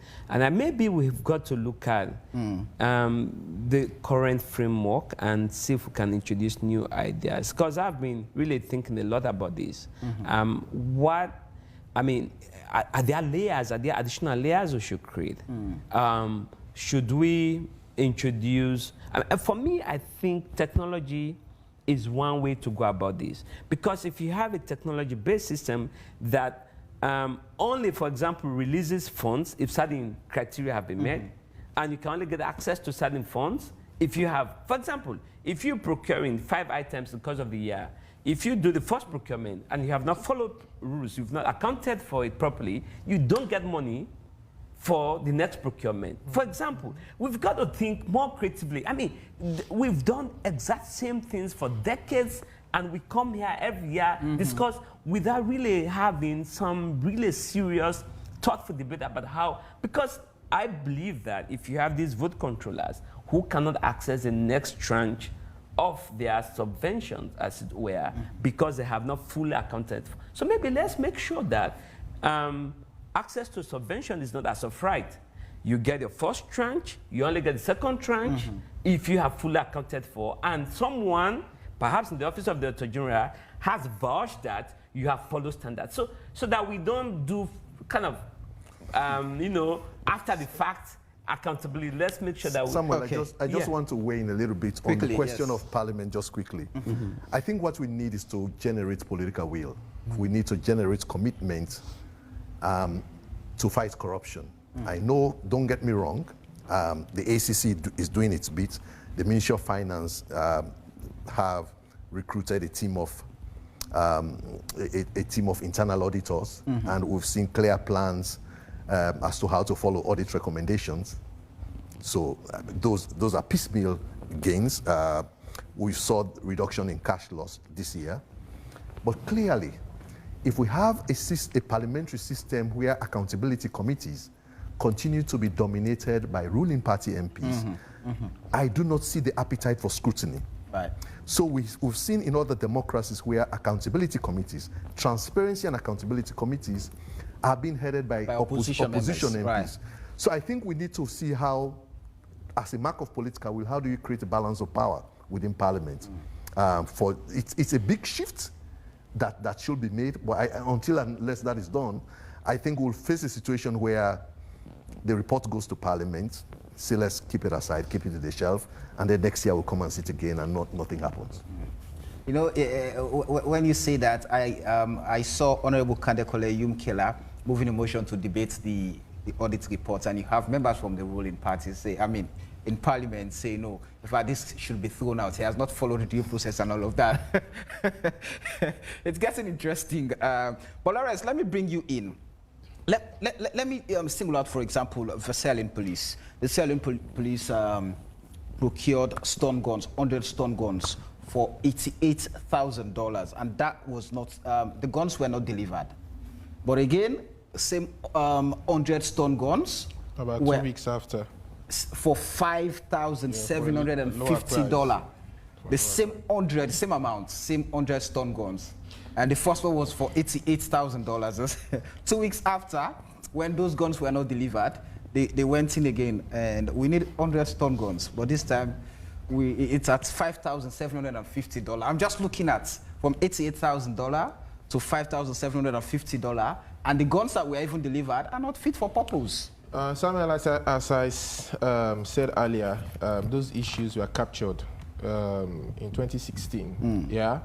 maybe we've got to look at the current framework and see if we can introduce new ideas. Because I've been really thinking a lot about this. Are there layers? Are there additional layers we should create? Should we introduce? For me, I think technology is one way to go about this. Because if you have a technology-based system that only, for example, releases funds if certain criteria have been met, and you can only get access to certain funds if you have, for example, if you're procuring 5 items because of the year, if you do the first procurement and you have not followed rules, you've not accounted for it properly, you don't get money for the next procurement. For example, we've got to think more creatively. I mean, we've done exact same things for decades, and we come here every year, discuss without really having some really serious, thoughtful debate about how, because I believe that if you have these vote controllers who cannot access the next tranche of their subventions, as it were, because they have not fully accounted for. So maybe let's make sure that access to subvention is not as of right. You get your first tranche, you only get the second tranche if you have fully accounted for, and someone, perhaps in the office of the Director General, has vouched that you have followed standards. So that we don't do kind of, you know, after the fact accountability. Let's make sure that Samuel, I just want to weigh in a little bit on the question of Parliament, just quickly. I think what we need is to generate political will. We need to generate commitment to fight corruption. I know, don't get me wrong, the ACC is doing its bit. The Ministry of Finance have recruited a team of internal auditors, and we've seen clear plans as to how to follow audit recommendations. So those are piecemeal gains. We saw reduction in cash loss this year. But clearly, if we have a parliamentary system where accountability committees continue to be dominated by ruling party MPs, I do not see the appetite for scrutiny. Right. So we've seen in other democracies where accountability committees, transparency and accountability committees are being headed by opposition MPs. Right. So I think we need to see how, as a mark of political will, how do you create a balance of power within Parliament? It's a big shift that should be made, but unless that is done, I think we'll face a situation where the report goes to Parliament, say let's keep it aside, keep it to the shelf, and then next year we'll come and sit again and nothing happens. You know, when you say that, I saw Honorable Kandekole Yumkela moving a motion to debate the audit report, and you have members from the ruling party say, I mean, in Parliament say, no, in fact, this should be thrown out. He has not followed the due process and all of that. It's getting interesting. But Lawrence, let me bring you in. Let me single out, for example, the Sierra Police. The Sierra Police procured stun guns, 100 stun guns for $88,000, and that was not, the guns were not delivered. But again, same 100 stone guns. About 2 weeks after. For $5,750. The same amount, same 100 stone guns. And the first one was for $88,000. 2 weeks after, when those guns were not delivered, they went in again, and we need 100 stone guns. But this time, it's at $5,750. I'm just looking at from $88,000 to $5,750, and the guns that were even delivered are not fit for purpose. Samuel, as I said earlier, those issues were captured in 2016, yeah,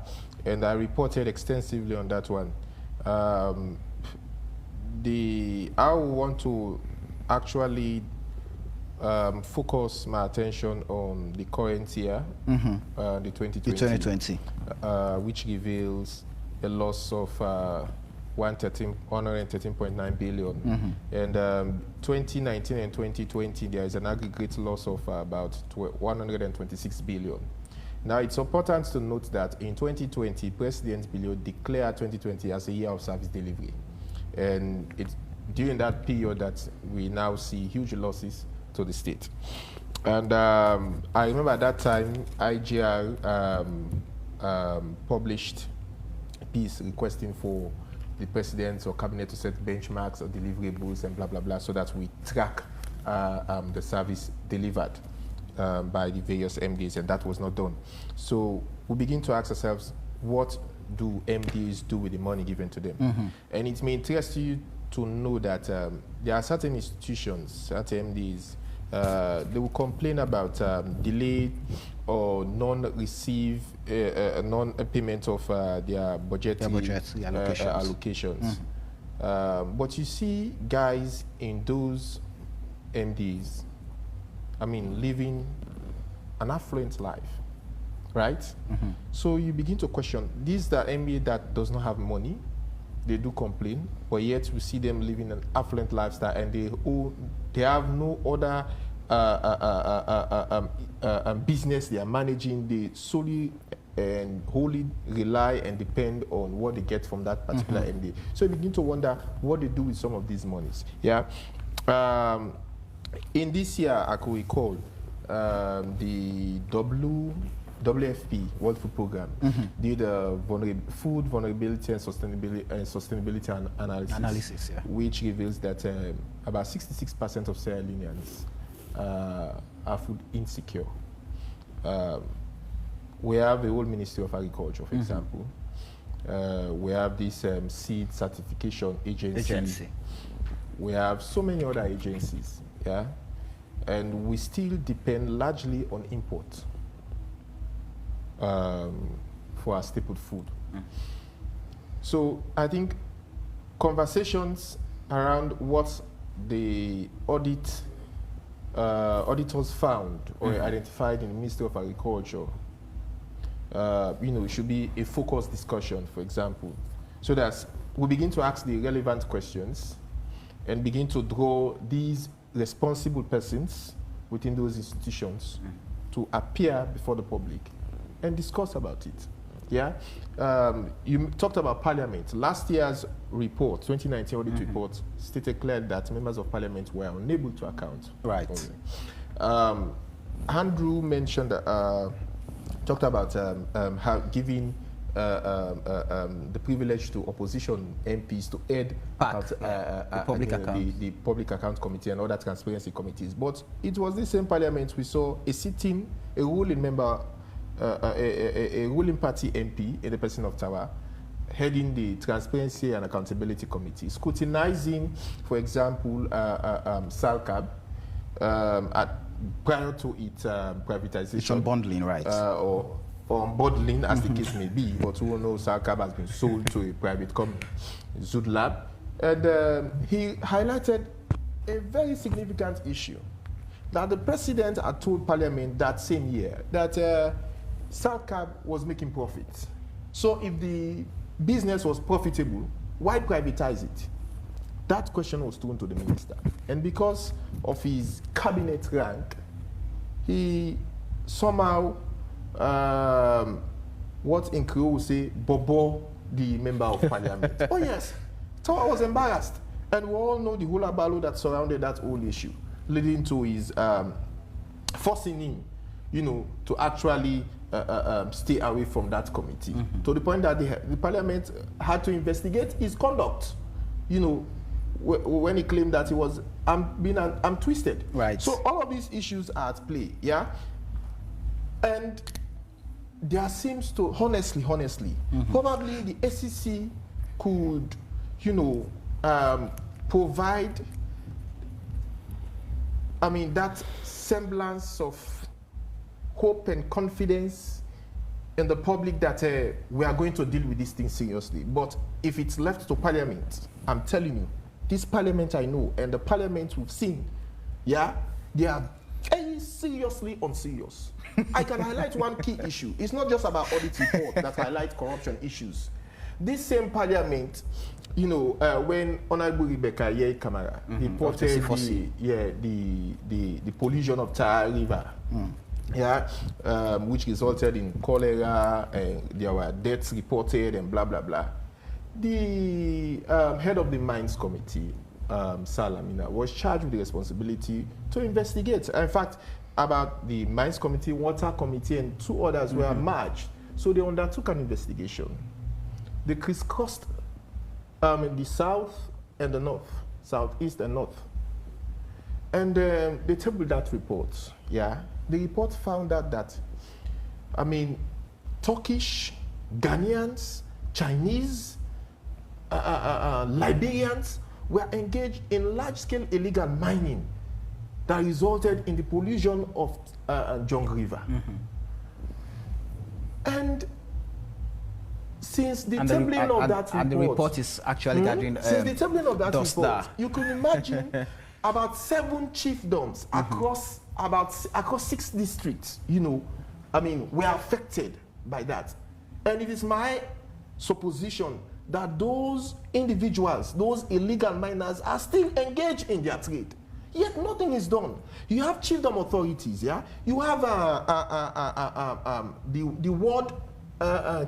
and I reported extensively on that one. I want to actually focus my attention on the current year, the 2020, which reveals a loss of 113.9 billion. And 2019 and 2020, there is an aggregate loss of about 126 billion. Now, it's important to note that in 2020, President Bilio declared 2020 as a year of service delivery. And it's during that period that we now see huge losses to the state. And I remember at that time, IGR published a piece requesting for the president or cabinet to set benchmarks or deliverables and blah, blah, blah, so that we track the service delivered by the various MDs, and that was not done. So we begin to ask ourselves, what do MDs do with the money given to them? And it may interest you to know that there are certain institutions, certain MDs, they will complain about delayed or non-receive, non-payment of their budget allocations. But you see guys in those MDs, I mean, living an affluent life, right? So you begin to question, these that MBA that does not have money, they do complain, but yet we see them living an affluent lifestyle, and they have no other business they are managing. They solely and wholly rely and depend on what they get from that particular MD. So you begin to wonder what they do with some of these monies. Yeah. In this year, I could recall the WFP, World Food Program, did a food vulnerability and sustainability analysis, which reveals that about 66% of Sierra Leoneans are food insecure. We have the whole Ministry of Agriculture, for example. We have this seed certification agency. We have so many other agencies, yeah, and we still depend largely on import for our staple food. So I think conversations around what the auditors found or identified in the Ministry of Agriculture, it should be a focused discussion, for example, so that we begin to ask the relevant questions and begin to draw these responsible persons within those institutions to appear before the public and discuss about it. Yeah, you talked about Parliament. Last year's report, 2019 audit report, stated clearly that members of Parliament were unable to account. Right. Andrew mentioned, talked about giving the privilege to opposition MPs to head the Public Account Committee and other transparency committees. But it was the same Parliament we saw a ruling member, a ruling party MP in the person of Tawa, heading the Transparency and Accountability Committee, scrutinizing, for example, SALCAB prior to its privatization. It's unbundling, right? Or unbundling, as the case may be. But we all know SALCAB has been sold to a private company, Zudlab. And he highlighted a very significant issue, that the president had told Parliament that same year that SALCAB was making profits. So if the business was profitable, why privatize it? That question was thrown to the minister. And because of his cabinet rank, he somehow, what in Creole would say, bobo the member of Parliament. Oh yes, so I was embarrassed. And we all know the hula baloo that surrounded that whole issue, leading to his forcing him, to actually stay away from that committee, to the point that the Parliament had to investigate his conduct, when he claimed that he was I'm twisted. Right. So all of these issues are at play, yeah? And there seems to, honestly, probably the SEC could, provide, that semblance of hope and confidence in the public that we are going to deal with this thing seriously. But if it's left to Parliament, I'm telling you, this Parliament I know and the Parliament we've seen, yeah, they are very seriously unserious. I can highlight one key issue. It's not just about audit report that highlight corruption issues. This same Parliament, when Honorable Rebecca Yei Kamara reported the pollution of Tara River, which resulted in cholera, and there were deaths reported and blah, blah, blah. The head of the Mines Committee, Salamina, was charged with the responsibility to investigate. In fact, about the Mines Committee, Water Committee, and two others were merged. So they undertook an investigation. They crisscrossed in the south and the north, southeast and north. And they tabled that report, yeah. The report found out that, Turkish, Ghanaians, Chinese, Liberians were engaged in large-scale illegal mining that resulted in the pollution of Jong River. And since the tabling of that report, and the report is actually gathering since the tabling of that dust report, there. you can imagine about 7 chiefdoms across 6 districts, were affected by that. And it is my supposition that those individuals, those illegal miners, are still engaged in their trade. Yet nothing is done. You have chiefdom authorities, yeah? You have the ward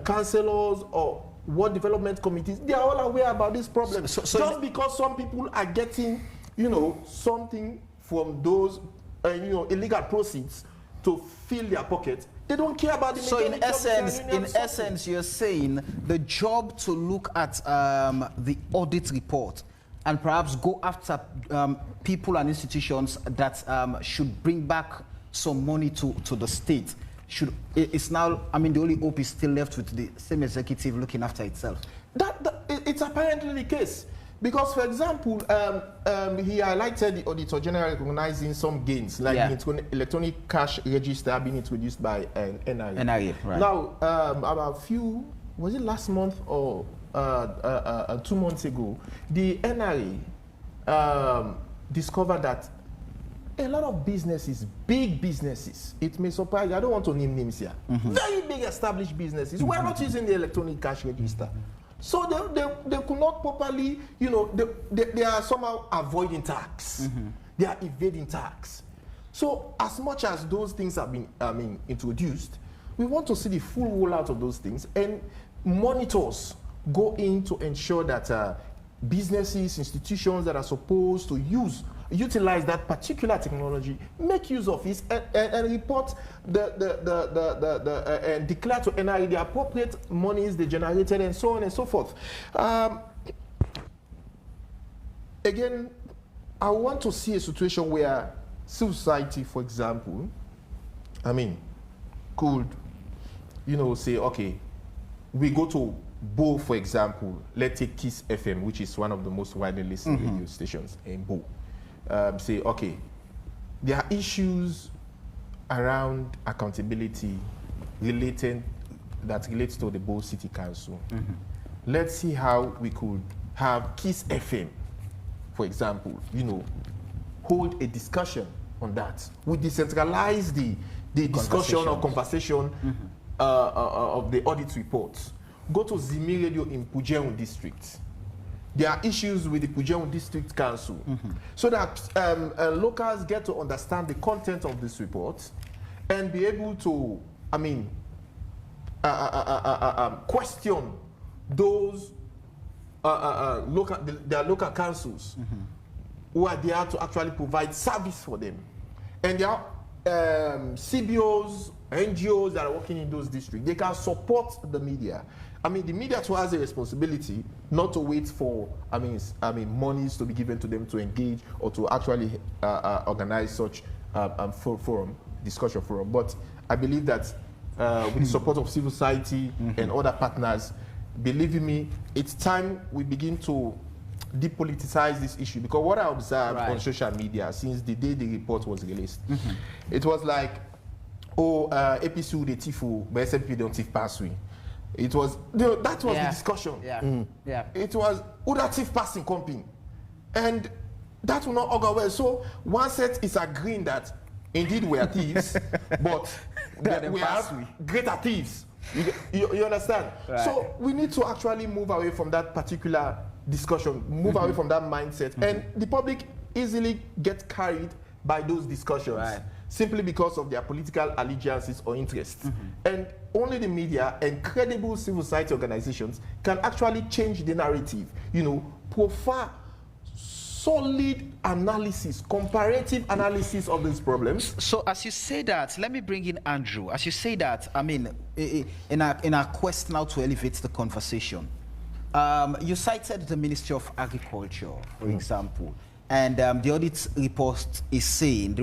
councillors or ward development committees. They are all aware about this problem. Just because some people are getting, something from those, illegal proceeds to fill their pockets, they don't care about the. So in essence, you're saying the job to look at the audit report and perhaps go after people and institutions that should bring back some money to the state. It's now, the only hope is still left with the same executive looking after itself. It's apparently the case. Because, for example, he highlighted the Auditor General recognizing some gains, like the electronic cash register being introduced by an NRA. NRA, right. Now, about was it last month or 2 months ago, the NRA discovered that a lot of businesses, big businesses, it may surprise you, I don't want to name names here, very big established businesses, were not using the electronic cash register. So they could not properly, they are somehow avoiding tax. They are evading tax. So as much as those things have been, introduced, we want to see the full rollout of those things, and monitors go in to ensure that businesses, institutions that are supposed to utilize that particular technology, make use of it and report and declare to NRA the appropriate monies they generated and so on and so forth. Again, I want to see a situation where civil society, for example, could, say, okay, we go to Bo, for example, let's take Kiss FM, which is one of the most widely listened radio stations in Bo. Say, okay, there are issues around accountability that relates to the Bo City Council. Let's see how we could have Kiss FM, for example, hold a discussion on that. We decentralize the discussion or conversation of the audit reports. Go to Zimi Radio in Pujeun district. There are issues with the Pujeun District Council, so that locals get to understand the content of this report and be able to, question those their local councils who are there to actually provide service for them. And there are CBOs, NGOs that are working in those districts. They can support the media. The media too has a responsibility not to wait for, monies to be given to them to engage or to actually organize such discussion forum. But I believe that with the support of civil society and other partners, believe me, it's time we begin to depoliticize this issue. Because what I observed on social media since the day the report was released, it was like, APC de Tifu, but SMP don't thief passway. It was, that was the discussion. It was, who that thief passing company? And that will not augur well. So one set is agreeing that indeed we are thieves, but we have greater thieves. You understand? Right. So we need to actually move away from that particular discussion, move away from that mindset. And the public easily get carried by those discussions simply because of their political allegiances or interests. And only the media and credible civil society organizations can actually change the narrative, profile solid analysis, comparative analysis of these problems. So as you say that, let me bring in Andrew. As you say that, in our quest now to elevate the conversation, you cited the Ministry of Agriculture, for example, and the audit report is saying,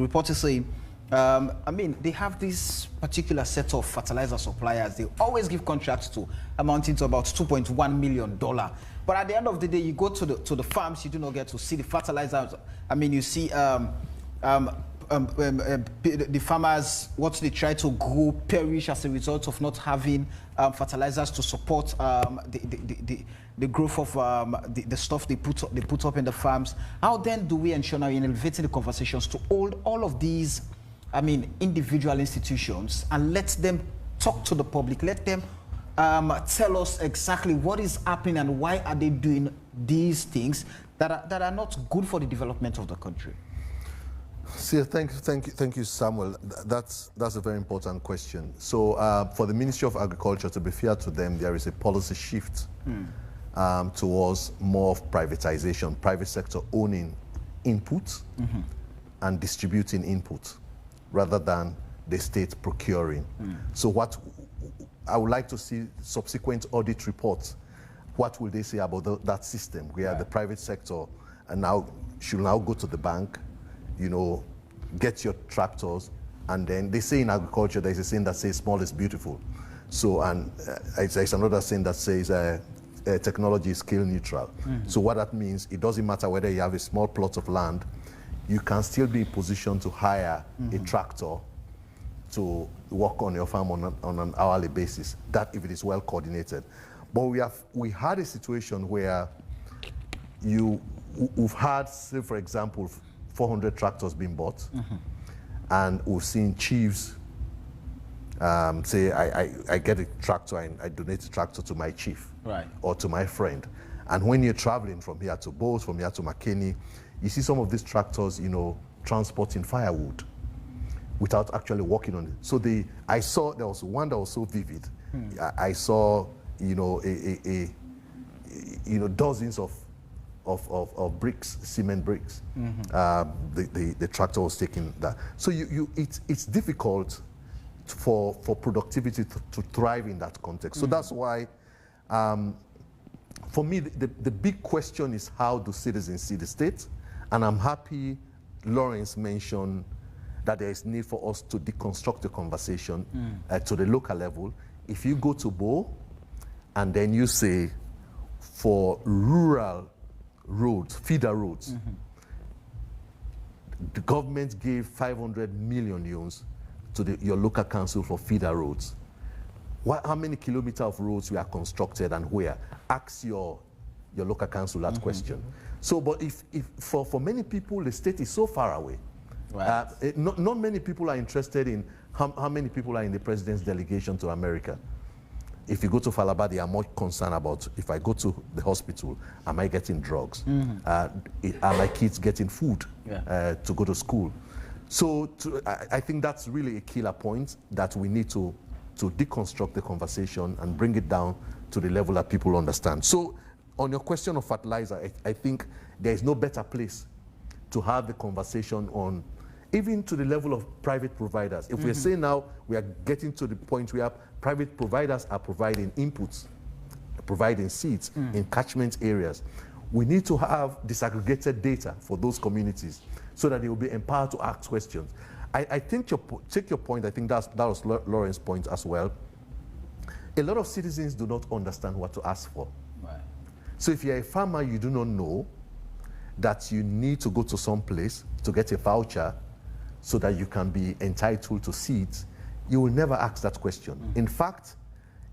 they have this particular set of fertilizer suppliers. They always give contracts to amounting to about $2.1 million. But at the end of the day, you go to the farms, you do not get to see the fertilizers. You see the farmers, what they try to grow perish as a result of not having fertilizers to support the growth of the stuff they put up in the farms. How then do we ensure now in elevating the conversations to hold all of these, I mean, individual institutions and let them talk to the public, let them tell us exactly what is happening and why are they doing these things that are not good for the development of the country? See, thank you, Samuel. That's a very important question. So, for the Ministry of Agriculture, to be fair to them, there is a policy shift towards more of privatization, private sector owning input and distributing input, rather than the state procuring. So, what I would like to see subsequent audit reports. What will they say about that system where the private sector should now go to the bank, you know, get your tractors, and then they say in agriculture there's a saying that says small is beautiful. So, and there's another saying that says technology is scale neutral. So what that means, it doesn't matter whether you have a small plot of land, you can still be in position to hire a tractor to work on your farm on an hourly basis, that if it is well coordinated. But we had a situation where we've had, say for example, 400 tractors being bought, and we've seen chiefs say, I get a tractor and I donate a tractor to my chief or to my friend. And when you're traveling from here to Bowes, from here to McKinney, you see some of these tractors, you know, transporting firewood without actually working on it. So I saw, there was one that was so vivid. I saw, you know, dozens of bricks, cement bricks. The tractor was taking that. So it's difficult for productivity to thrive in that context. So that's why, for me, the big question is, how do citizens see the state? And I'm happy Lawrence mentioned that there is need for us to deconstruct the conversation to the local level. If you go to Bo, and then you say, for rural roads, feeder roads, the government gave 500 million euros to your local council for feeder roads. How many kilometers of roads were constructed and where? Ask your local council that question. So, but if for many people, the state is so far away. Not many people are interested in how many people are in the president's delegation to America. If you go to Falaba, they are more concerned about, if I go to the hospital, am I getting drugs? Are my kids getting food to go to school? So I think that's really a killer point, that we need to deconstruct the conversation and bring it down to the level that people understand. So on your question of fertilizer, I think there is no better place to have the conversation on, even to the level of private providers. If we're saying now we are getting to the point where private providers are providing inputs, providing seeds in catchment areas, we need to have disaggregated data for those communities so that they will be empowered to ask questions. I think take your point, I think that was Lauren's point as well. A lot of citizens do not understand what to ask for. So if you're a farmer, you do not know that you need to go to some place to get a voucher so that you can be entitled to seeds, you will never ask that question. In fact,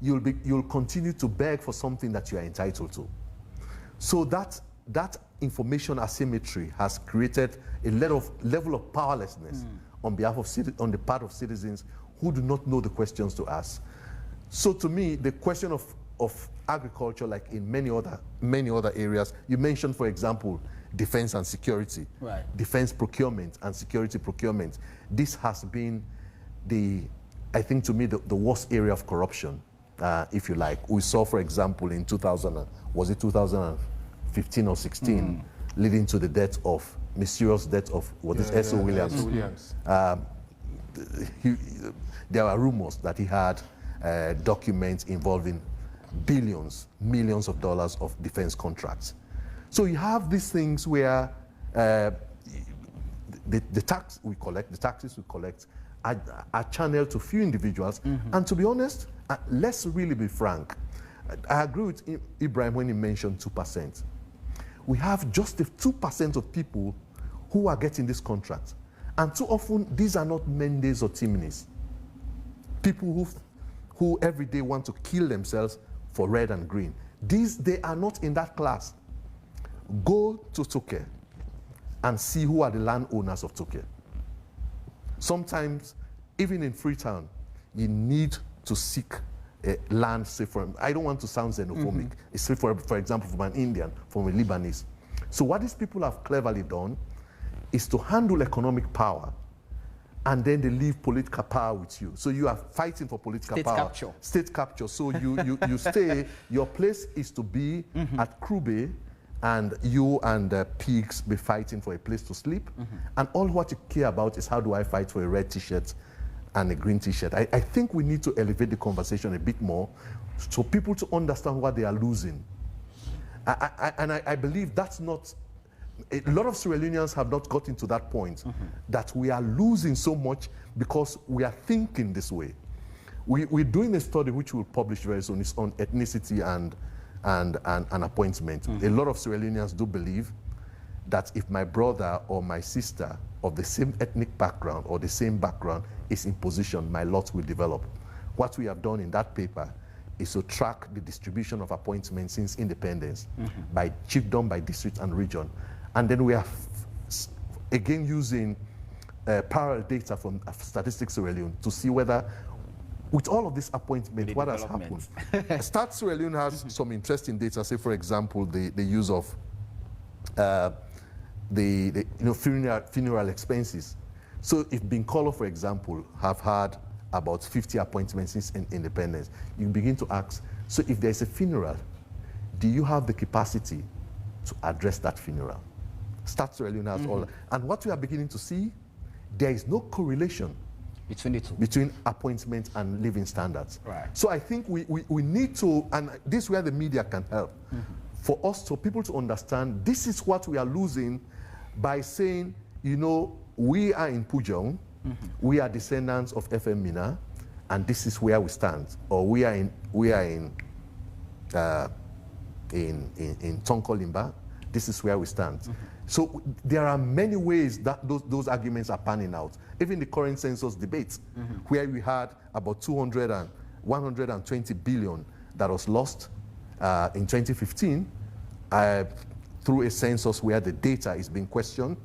you'll continue to beg for something that you are entitled to. So that information asymmetry has created a level of powerlessness on the part of citizens who do not know the questions to ask. So to me, the question of agriculture, like in many other areas, you mentioned, for example, defense and security, defense procurement and security procurement. This has been I think to me, the worst area of corruption, if you like. We saw, for example, in 2015 or 16, leading to the mysterious death of S.O. Williams. There are rumors that he had documents involving millions of dollars of defense contracts. So you have these things where the taxes we collect are channeled to few individuals. And to be honest, let's really be frank. I agree with Ibrahim when he mentioned 2%. We have just the 2% of people who are getting this contract. And too often, these are not Mendes or Timinis. People who every day want to kill themselves for red and green. They are not in that class. Go to Toke and see who are the landowners of Toke. Sometimes, even in Freetown, you need to seek land, say I don't want to sound xenophobic, it's for example, from an Indian, from a Lebanese. So what these people have cleverly done is to handle economic power, and then they leave political power with you. So you are fighting for political power. Capture. State capture. So you stay, your place is to be at Krube, and you and the pigs be fighting for a place to sleep. And all what you care about is how do I fight for a red t-shirt and a green t-shirt. I think we need to elevate the conversation a bit more so people to understand what they are losing. I believe that's not, a lot of Sierra Leoneans have not gotten to that point, that we are losing so much because we are thinking this way. We're doing a study which we'll publish very soon. It's on ethnicity and appointment. A lot of Sierra Leoneans do believe that if my brother or my sister of the same ethnic background or the same background is in position, my lot will develop. What we have done in that paper is to track the distribution of appointments since independence by chiefdom, by district and region. And then we are again using parallel data from Statistics Sierra Leone to see whether, with all of this appointment, what has happened. Stats Sierra Leone has some interesting data. Say, for example, the use of funeral expenses. So if Binkolo, for example, have had about 50 appointments since independence, you begin to ask, so if there's a funeral, do you have the capacity to address that funeral? Stats Sierra Leone has all. And what we are beginning to see, there is no correlation between the two. Between appointment and living standards. Right. So I think we need to, and this is where the media can help, for us to people to understand this is what we are losing by saying, you know, we are in Pujong, we are descendants of FM Mina, and this is where we stand. Or we are in Tonkolimba, this is where we stand. So there are many ways that those arguments are panning out. Even the current census debate, where we had about 120 billion that was lost in 2015 through a census where the data is being questioned.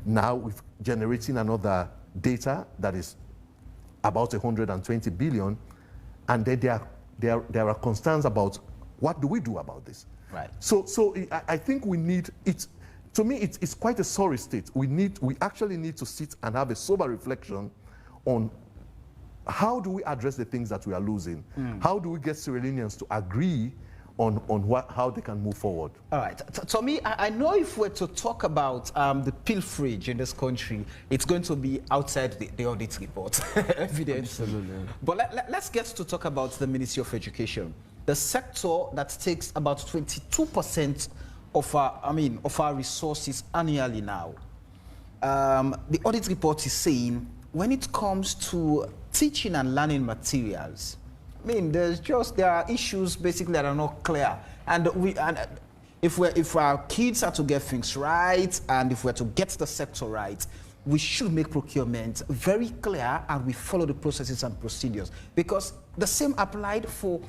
Now we're generating another data that is about 120 billion, and then there are concerns about what do we do about this. Right. So I think we need it. To me, it's quite a sorry state. We actually need to sit and have a sober reflection on how do we address the things that we are losing? How do we get Sierra Leoneans to agree on how they can move forward? All right. Tommy, I know if we're to talk about the pilferage in this country, it's going to be outside the audit report, evidently. Absolutely. But let's get to talk about the Ministry of Education, the sector that takes about 22% of our resources annually now. The audit report is saying when it comes to teaching and learning materials, I mean, there are issues basically that are not clear, and if our kids are to get things right, and if we're to get the sector right, we should make procurement very clear, and we follow the processes and procedures, because the same applied for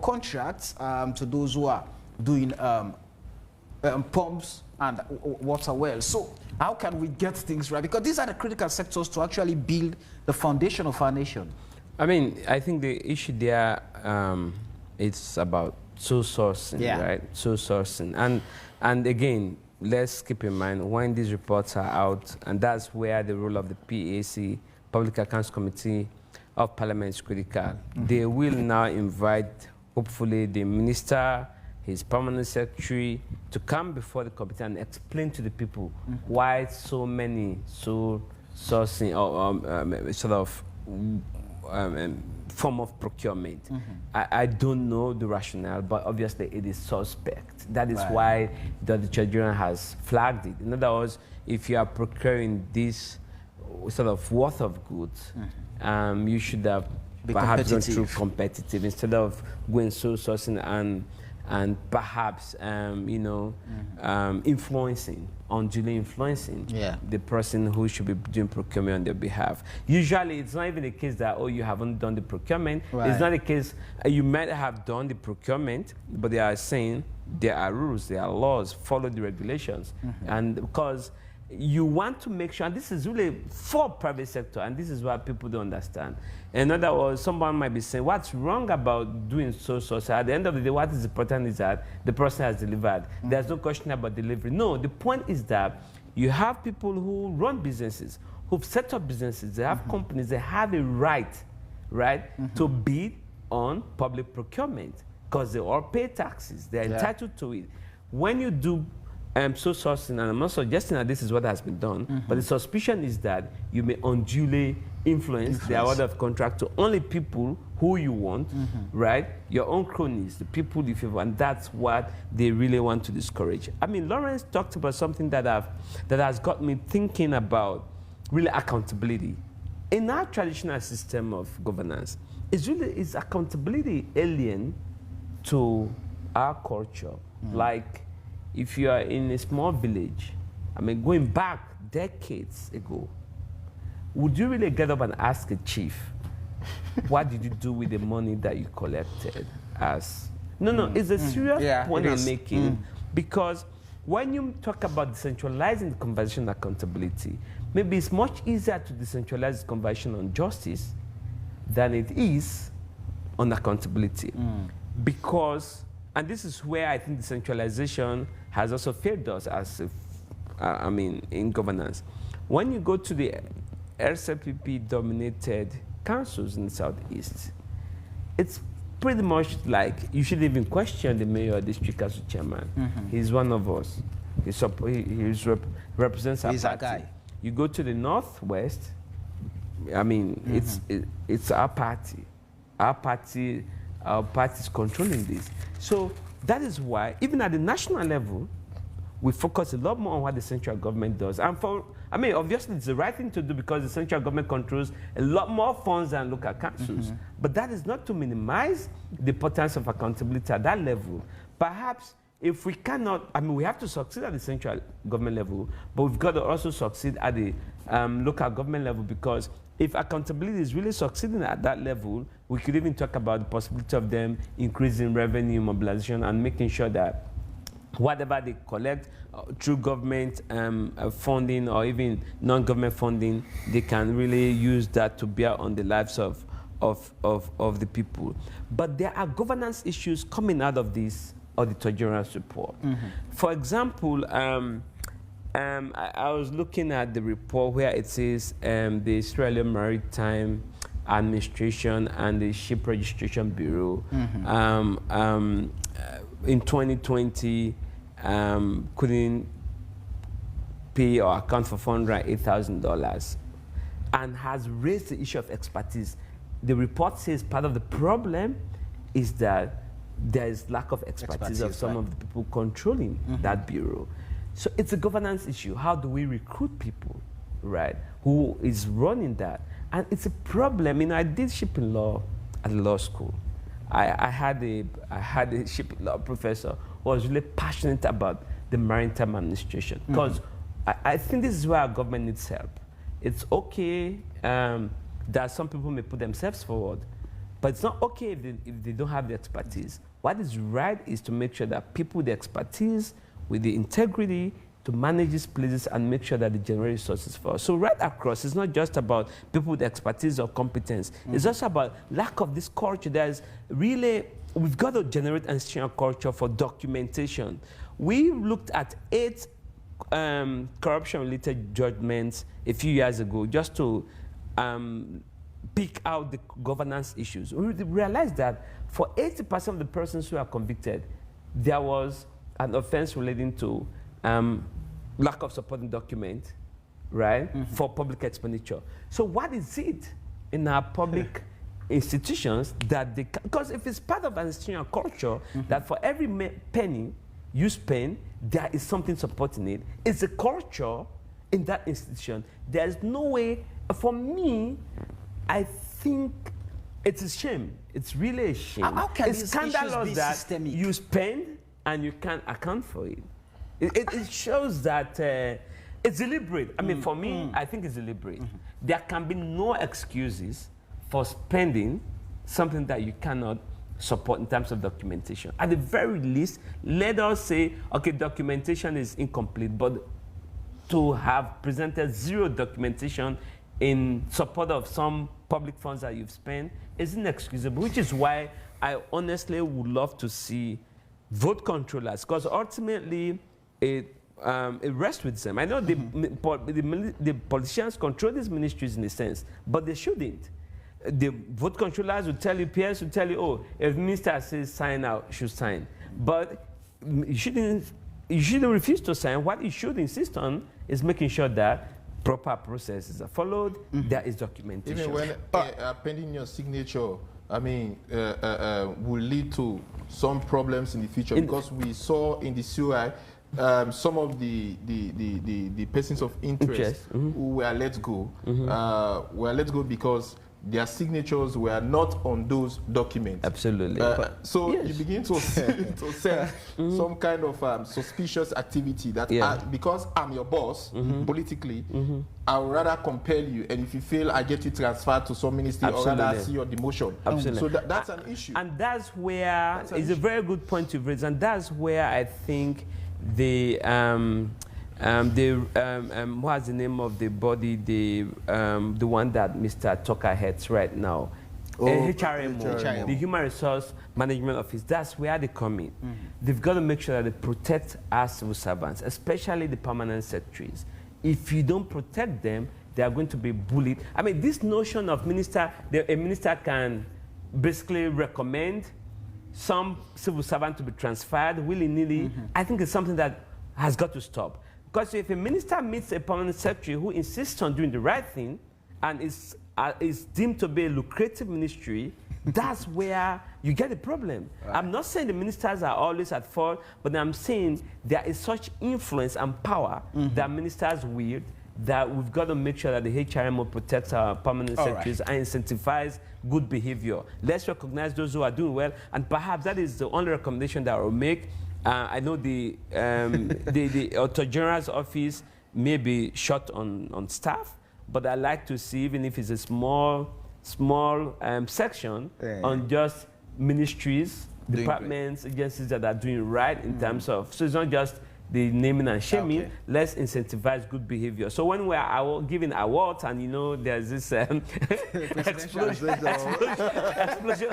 contracts to those who are doing pumps and water wells. So how can we get things right? Because these are the critical sectors to actually build the foundation of our nation. I mean, I think the issue there, it's about source sourcing, right? Source sourcing. And again, let's keep in mind when these reports are out, and that's where the role of the PAC, Public Accounts Committee of Parliament, is critical. They will now invite, hopefully, the minister, his permanent secretary, to come before the committee and explain to the people why so many sourcing or sort of form of procurement. I don't know the rationale, but obviously it is suspect. That is why the Treasury has flagged it. In other words, if you are procuring this sort of worth of goods, you should have perhaps gone through competitive instead of going sourcing and perhaps, influencing, unduly influencing the person who should be doing procurement on their behalf. Usually, it's not even the case that, oh, you haven't done the procurement. Right. It's not the case, you might have done the procurement, but they are saying there are rules, there are laws, follow the regulations. And because you want to make sure, and this is really for private sector, and this is what people don't understand. In other words, someone might be saying, what's wrong about doing so? So at the end of the day, what is important is that the person has delivered. There's no question about delivery. No, the point is that you have people who run businesses, who've set up businesses, they have companies, they have a right, to bid on public procurement because they all pay taxes. They're entitled to it. When you do sourcing, and I'm not suggesting that this is what has been done, but the suspicion is that you may unduly influence the award of contract to only people who you want, right? Your own cronies, the people you favor, and that's what they really want to discourage. I mean, Lawrence talked about something that has got me thinking about really accountability. In our traditional system of governance, is accountability alien to our culture. Like, if you are in a small village, I mean, going back decades ago, would you really get up and ask a chief, what did you do with the money that you collected? No, it's a serious point I'm making, because when you talk about decentralizing the conversation on accountability, maybe it's much easier to decentralize the conversation on justice than it is on accountability. Because, and this is where I think decentralization has also failed us as, in governance. When you go to the RCPP-dominated councils in the Southeast, it's pretty much like you shouldn't even question the mayor or district council chairman. He's one of us. He represents our party. Our guy. You go to the Northwest, I mean, it's our party. Our party is controlling this. So that is why, even at the national level, we focus a lot more on what the central government does. And obviously it's the right thing to do because the central government controls a lot more funds than local councils. But that is not to minimize the importance of accountability at that level. Perhaps if we cannot, we have to succeed at the central government level, but we've got to also succeed at the local government level, because if accountability is really succeeding at that level, we could even talk about the possibility of them increasing revenue mobilization and making sure that whatever they collect through government funding or even non-government funding, they can really use that to bear on the lives of the people. But there are governance issues coming out of this Auditor General's report. For example, I was looking at the report where it says the Australian Maritime Administration and the Ship Registration Bureau in 2020 couldn't pay or account for $408,000 and has raised the issue of expertise. The report says part of the problem is that there is lack of expertise of some of the people controlling that bureau. So it's a governance issue. How do we recruit people, right, who is running that? And it's a problem. I did shipping law at law school. I had a shipping law professor who was really passionate about the maritime administration, because I think this is where our government needs help. It's okay that some people may put themselves forward, but it's not okay if they don't have the expertise. What is right is to make sure that people with the expertise, with the integrity, to manage these places and make sure that they generate resources for us. So right across, it's not just about people with expertise or competence. It's also about lack of this culture. There's really, we've got to generate an institutional culture for documentation. We looked at 8 corruption-related judgments a few years ago just to pick out the governance issues. We realized that for 80% of the persons who are convicted, there was an offense relating to lack of supporting document, right, for public expenditure. So what is it in our public institutions that they, because if it's part of an institutional culture that for every penny you spend, there is something supporting it, it's a culture in that institution. There's no way, for me, I think It's a shame. It's really a shame. How can it's these issues scandalous be that systemic? you spend and you can't account for it. It shows that it's deliberate. I mean, for me, I think it's deliberate. There can be no excuses for spending something that you cannot support in terms of documentation. At the very least, let us say, okay, documentation is incomplete, but to have presented zero documentation in support of some public funds that you've spent is inexcusable, which is why I honestly would love to see vote controllers, because ultimately it rests with them. I know the politicians control these ministries in a sense, but they shouldn't. The vote controllers will tell you, peers will tell you, oh, if the minister says sign out, you should sign. But you shouldn't refuse to sign. What you should insist on is making sure that proper processes are followed, there is documentation. Even when pending your signature, I mean, will lead to some problems in the future, because we saw in the COI some of the persons of interest who were let go because their signatures were not on those documents. Absolutely. So yes. you begin to sense some kind of suspicious activity that because I'm your boss politically, I would rather compel you, and if you fail, I get you transferred to some ministry or rather see your demotion. Absolutely. So that's an issue. And that's where it's a very good point you've raised, and that's where I think the what's the name of the body, the one that Mr. Tucker heads right now, HRMO, the Human Resource Management Office. That's where they come in. They've got to make sure that they protect our civil servants, especially the permanent secretaries. If you don't protect them, they are going to be bullied. I mean, this notion of a minister can basically recommend some civil servant to be transferred willy-nilly, I think it's something that has got to stop. Because if a minister meets a permanent secretary who insists on doing the right thing and is deemed to be a lucrative ministry, that's where you get the problem. Right. I'm not saying the ministers are always at fault, but I'm saying there is such influence and power that ministers wield that we've got to make sure that the HRMO protects our permanent secretaries and incentivize good behavior. Let's recognize those who are doing well, and perhaps that is the only recommendation that I will make. I know the Auditor General's office may be short on staff, but I like to see, even if it's a small section on just ministries, departments, agencies that are doing right in terms of, so it's not just the naming and shaming, let's incentivize good behavior. So when we are giving awards, and you know there's this explosion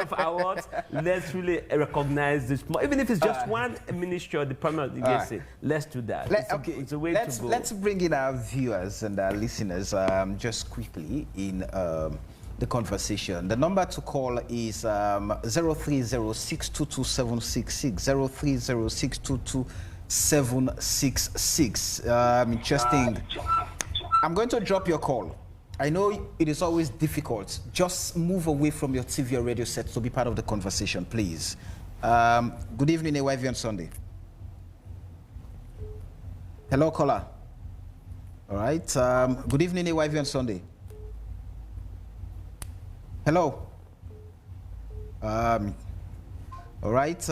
of awards, let's really recognize this. Even if it's just one ministry or department, let's do that. It's a way to go. Let's bring in our viewers and our listeners just quickly in the conversation. The number to call is 030622766, 030622766. Interesting. I'm going to drop your call. I know it is always difficult. Just move away from your TV or radio set to be part of the conversation, please. Good evening, AYV on Sunday. Hello, caller. All right. Good evening, AYV on Sunday. Hello. All right.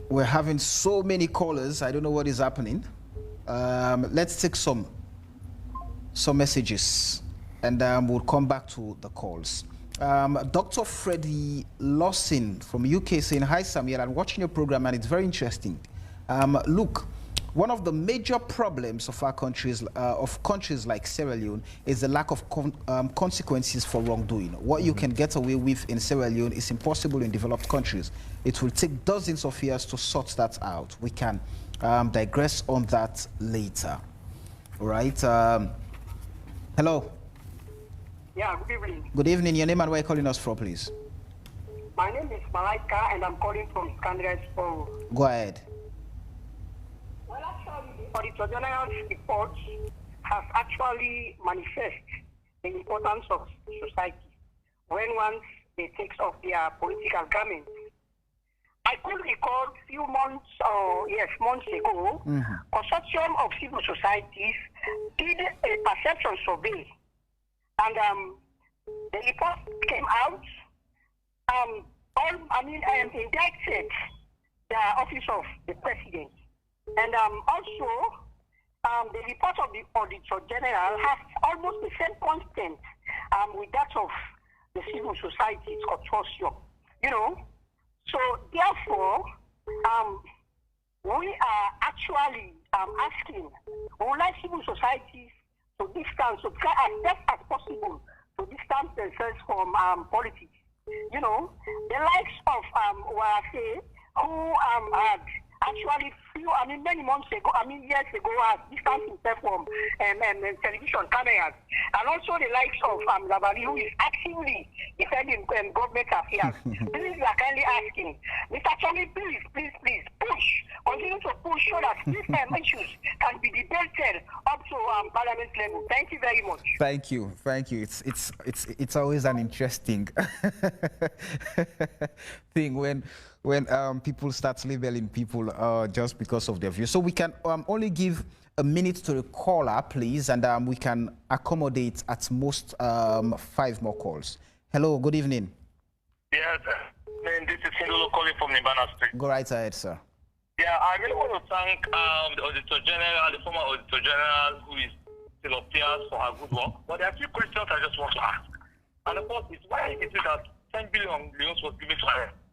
We're having so many callers. I don't know what is happening. Let's take some messages, and we'll come back to the calls. Dr. Freddie Lawson from UK saying, hi Samuel, I'm watching your program and it's very interesting. Look, one of the major problems of our countries, of countries like Sierra Leone, is the lack of consequences for wrongdoing. What you can get away with in Sierra Leone is impossible in developed countries. It will take dozens of years to sort that out. We can digress on that later. All right. Hello. Yeah, good evening. Good evening. Your name and where you're calling us from, please. My name is Malaika, and I'm calling from Scandinavia. Go ahead. Well, actually, the Auditor General's report has actually manifested the importance of society when once they take off their political garments. I could recall a few months ago, consortium of civil societies did a perception survey, and the report came out. Indicted the office of the president, and also the report of the Auditor General has almost the same content with that of the civil society consortium. You know, so therefore, we are actually asking, we would like civil societies to distance, to try as best as possible to distance themselves from politics. You know, the likes of Wase, who had actually many months ago, years ago, has distanced himself from television cameras, and also the likes of Labari, who is actively defending government affairs. Please, we are kindly asking, Mr. Chami, please, push, continue to push so that these issues can be debated up to parliament level. Thank you very much. Thank you. It's always an interesting thing when people start labeling people just because of their view. So we can only give a minute to the caller, please, and we can accommodate at most 5 more calls. Hello, good evening. Yes, this is Hindolo calling from Nibana Street. Go right ahead, sir. Yeah, I really want to thank the Auditor General, the former Auditor General, who is still up here for her good work. But there are a few questions I just want to ask. And of course, it's why is it that 10 billion was given to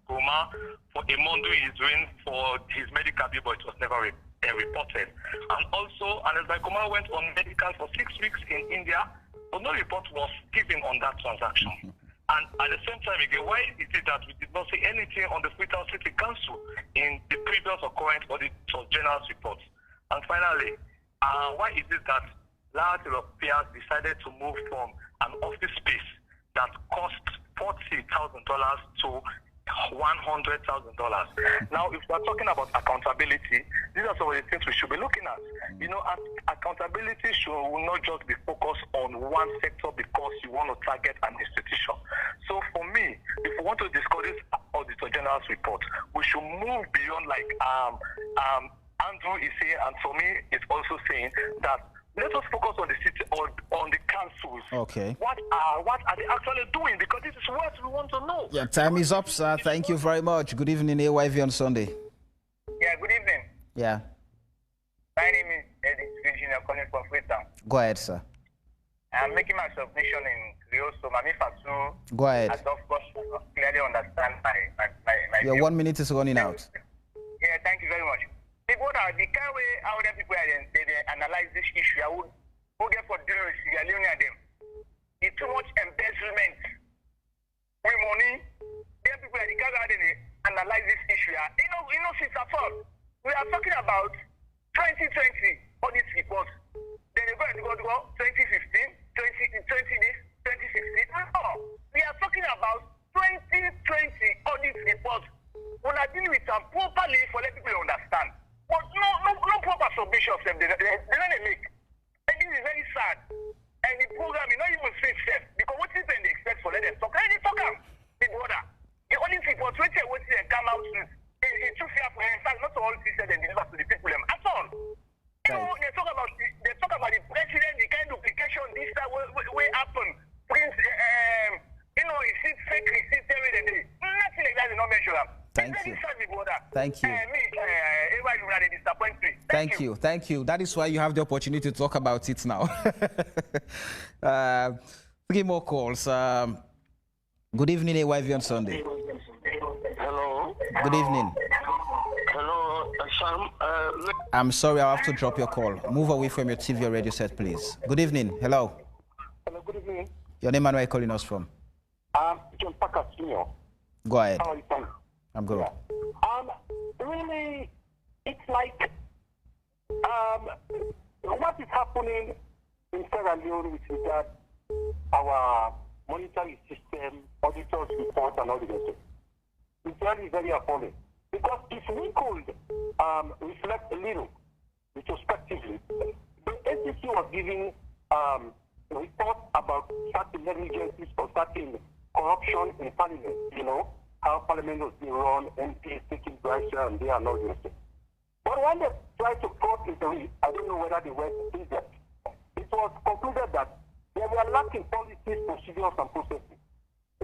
Goma for a month he is doing for his medical bill, but it was never reported. And also, Anesbai Goma went on medical for 6 weeks in India, but no report was given on that transaction. And at the same time again, why is it that we did not say anything on the Freetown City Council in the previous or current Auditor General's reports? And finally, why is it that large Europeans decided to move from an office space that cost $40,000 to $100,000. Now, if we're talking about accountability, these are some of the things we should be looking at. You know, accountability will not just be focused on one sector because you want to target an institution. So for me, if we want to discuss this Auditor General's report, we should move beyond like Andrew is saying, and for me, it's also saying that let us focus on the city or on the councils. Okay. What are they actually doing? Because this is what we want to know. Yeah, time is up, sir. Thank you very much. Good evening, AYV on Sunday. Yeah, good evening. Yeah. My name is Eddie Virginia calling from Freetown. Go ahead, sir. I'm making my submission in Creole, so Mami Fatu, Go ahead. as of course, clearly understand my Your view. 1 minute is running out. Yeah, thank you very much. People that the kind way how the people they analyze this issue, I would get for dealing with Sierra Leone and them. It's too much embezzlement with money. There people that the kind way they analyze this issue. You know, since at all, we are talking about 2020 audit report. Then they go 2015, 2020 this, 2016. No, we are talking about 2020 audit report. When I deal with them properly for let people understand. But no proper submissions they don't make. And this is very sad. And the program is not even safe because what is when they expect for let them talk? Let them talk them. The border. The only report what they come out with it's too fair for them. In fact, not all things that they deliver to the people at all. You know, they talk about the president, the kind of duplication this that will happen. Prince you know, it's fake receipts every day. Nothing like that is not mentioned. Thank you. Thank you. Thank you. That is why you have the opportunity to talk about it now. 3 more calls. Good evening, AYV on Sunday. Hello. Good evening. Hello, Sam. I'm sorry, I'll have to drop your call. Move away from your TV or radio set, please. Good evening. Hello. Hello, good evening. Your name and where are you calling us from? John Parker Sr. Go ahead. How are you doing? I'm good. Really, it's like what is happening in Sierra Leone with regard our monetary system, auditors report, and all the rest. It's very, very appalling. Because if we could reflect a little retrospectively, the SEC was giving reports about certain negligences or certain corruption in Parliament, you know, how Parliament was being run, MPs taking bribes here and there and all this. But when they tried to probe into it, I don't know whether they went in depth, it was concluded that there were lacking policies, procedures, and processes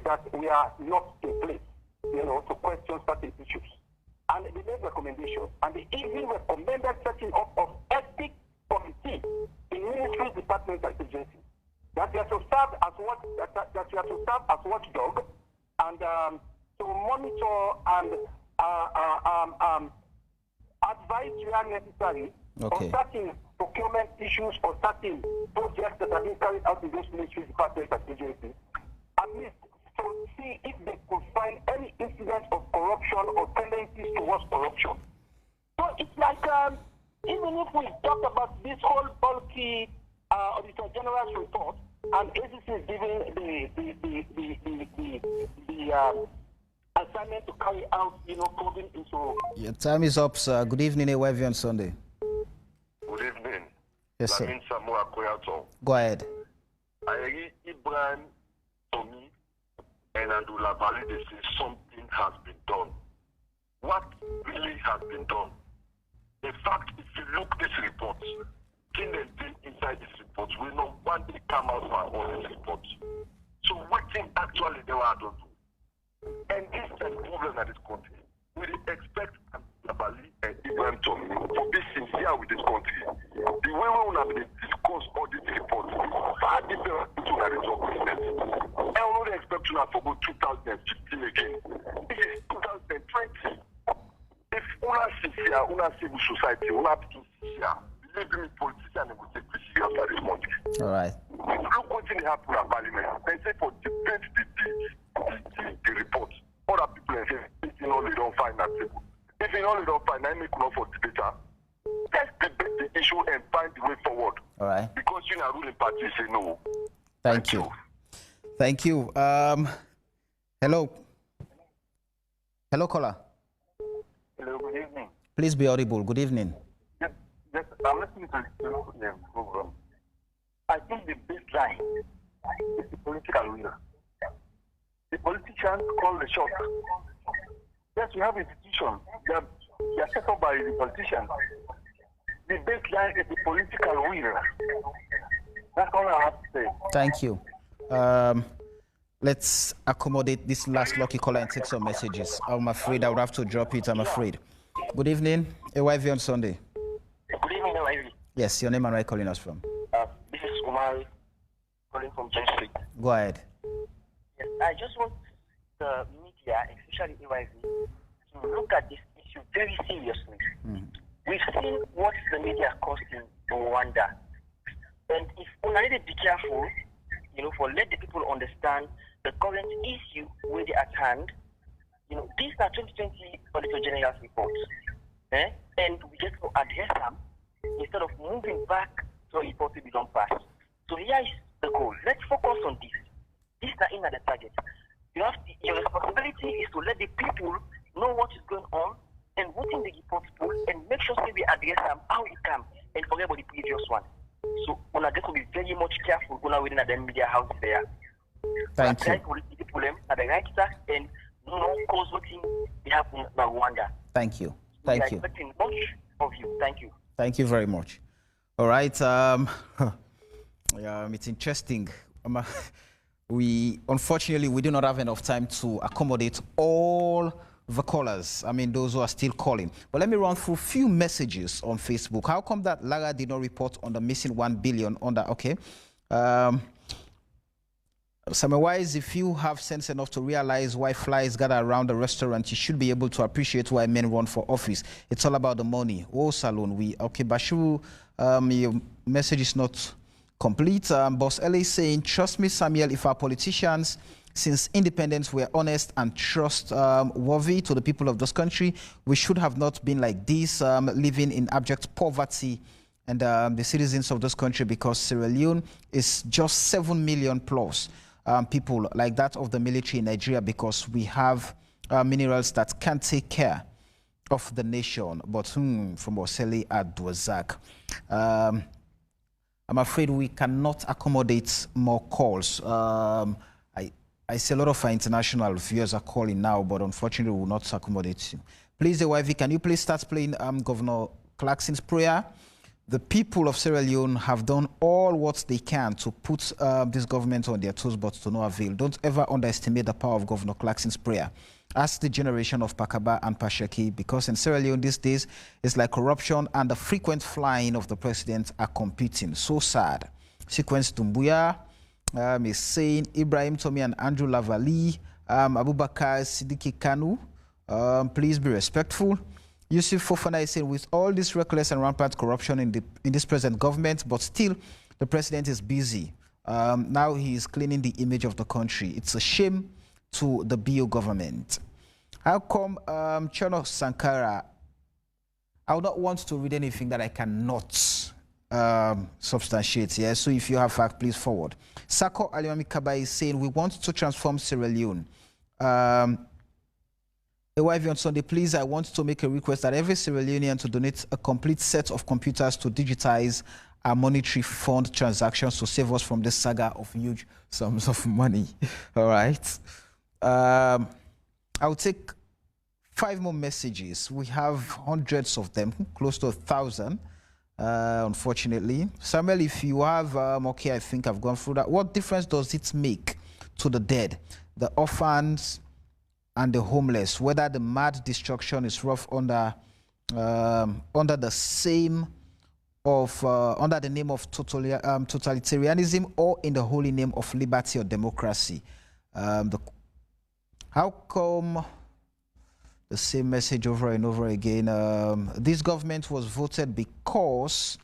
that we are not in place, to question certain issues. And they made recommendations, and they even recommended setting up of ethics committee in ministries, departments, and agencies that they are to serve as watchdog and to monitor and advise where necessary on certain procurement issues or certain projects that are being carried out in those ministries, departments, and agencies, at least to see if they could find any incidents of corruption or tendencies towards corruption. So it's like, even if we talk about this whole bulky Auditor General's report, and ACC is giving the assignment to carry out, probing into... Your time is up, sir. Good evening, AYV on Sunday. Good evening. Yes, sir. Go ahead. I Ibrahim Tomi and Andula Bali, they say something has been done. What really has been done? In fact, if you look at this report, thing inside this report, we know one day come out for all this report. So what thing actually they were done? And this is the problem that is country. We expect Bali and Ibrahim Tomi to be sincere with this country. The way we will have discussed all these reports is far different to the result of business. I only expect to have for 2015 again. This is 2020. If una sincere, una civil society, una be sincere, believe me, politicians will take this serious at this country. All right. Look what thing happened at Parliament. They say for debate the report. Other people say, if you know they don't find that table. If you know they don't find, I make enough for debater. Let's debate the issue and find the way forward. All right. Because you know, ruling party say no. Thank you. Thank you. Hello. Hello, caller. Hello, good evening. Please be audible. Good evening. Yes, I'm listening to the program. I think the baseline is the political will. The politicians call the shots. Yes, we have institutions. They are set up by the politicians. The baseline is the political will. That's all I have to say. Thank you. Let's accommodate this last lucky caller and take some messages. I'm afraid I would have to drop it. I'm afraid. Good evening, AYV on Sunday. Good evening, AYV. Yes, your name and where are you calling us from? This is Umar calling from James Street. Go ahead. Yes, I just want the media, especially AYV, to look at this issue very seriously. We've seen what the media caused in Rwanda. And if we need to be careful, for let the people understand the current issue with the at hand, these are 2020 Auditor General's reports. And we get to address them instead of moving back to a report to be done fast. So here is the goal. Let's focus on this. These are in at the target. Your responsibility is to let the people know what is going on and what in the report pool and make sure that we address them how it can and forget about the previous one. So we are going to be very much careful when we're in the media house there. Thank you. The problem at the right track and no cause what thing we have in Rwanda. Thank you. Thank you. We are expecting much of you. Thank you. Thank you very much. All right. It's interesting. Unfortunately, we do not have enough time to accommodate all the callers. I mean, those who are still calling. But let me run through a few messages on Facebook. How come that Lara did not report on the missing 1 billion on that? Okay. Wise, if you have sense enough to realize why flies gather around the restaurant, you should be able to appreciate why men run for office. It's all about the money. Oh, Salon, okay, Bashiru, your message is not complete. Boss LA is saying, trust me, Samuel, if our politicians, since independence, were honest and trustworthy to the people of this country, we should have not been like this, living in abject poverty and the citizens of this country, because Sierra Leone is just 7 million plus. People like that of the military in Nigeria, because we have minerals that can take care of the nation. But from Oseli Adwazak, I'm afraid we cannot accommodate more calls. I see a lot of our international viewers are calling now, but unfortunately we will not accommodate you. Please, AYV, can you please start playing Governor Clarkson's prayer the people of Sierra Leone have done all what they can to put this government on their toes, but to no avail. Don't ever underestimate the power of Governor Clarkson's prayer. Ask the generation of Pakaba and Pashaki, because in Sierra Leone these days, it's like corruption and the frequent flying of the president are competing. So sad. Sequence Dumbuya is saying Ibrahim Tommy and Andrew Lavali, Abubakar Siddiqui Kanu, please be respectful. Yusuf Fofana is saying, with all this reckless and rampant corruption in this present government, but still the president is busy. Now he is cleaning the image of the country. It's a shame to the BO government. How come Chono Sankara, I would not want to read anything that I cannot substantiate. Yeah? So if you have fact, please forward. Sako Alimami Kaba is saying, we want to transform Sierra Leone. AYV on Sunday, please, I want to make a request that every Sierra Leonean to donate a complete set of computers to digitize our monetary fund transactions to save us from this saga of huge sums of money. All right. I'll take 5 more messages. We have hundreds of them, close to 1,000, unfortunately. Samuel, if you have, okay, I think I've gone through that. What difference does it make to the dead, the orphans, and the homeless, whether the mad destruction is rough under the same of under the name of totalitarianism or in the holy name of liberty or democracy? How come the same message over and over again? This government was voted because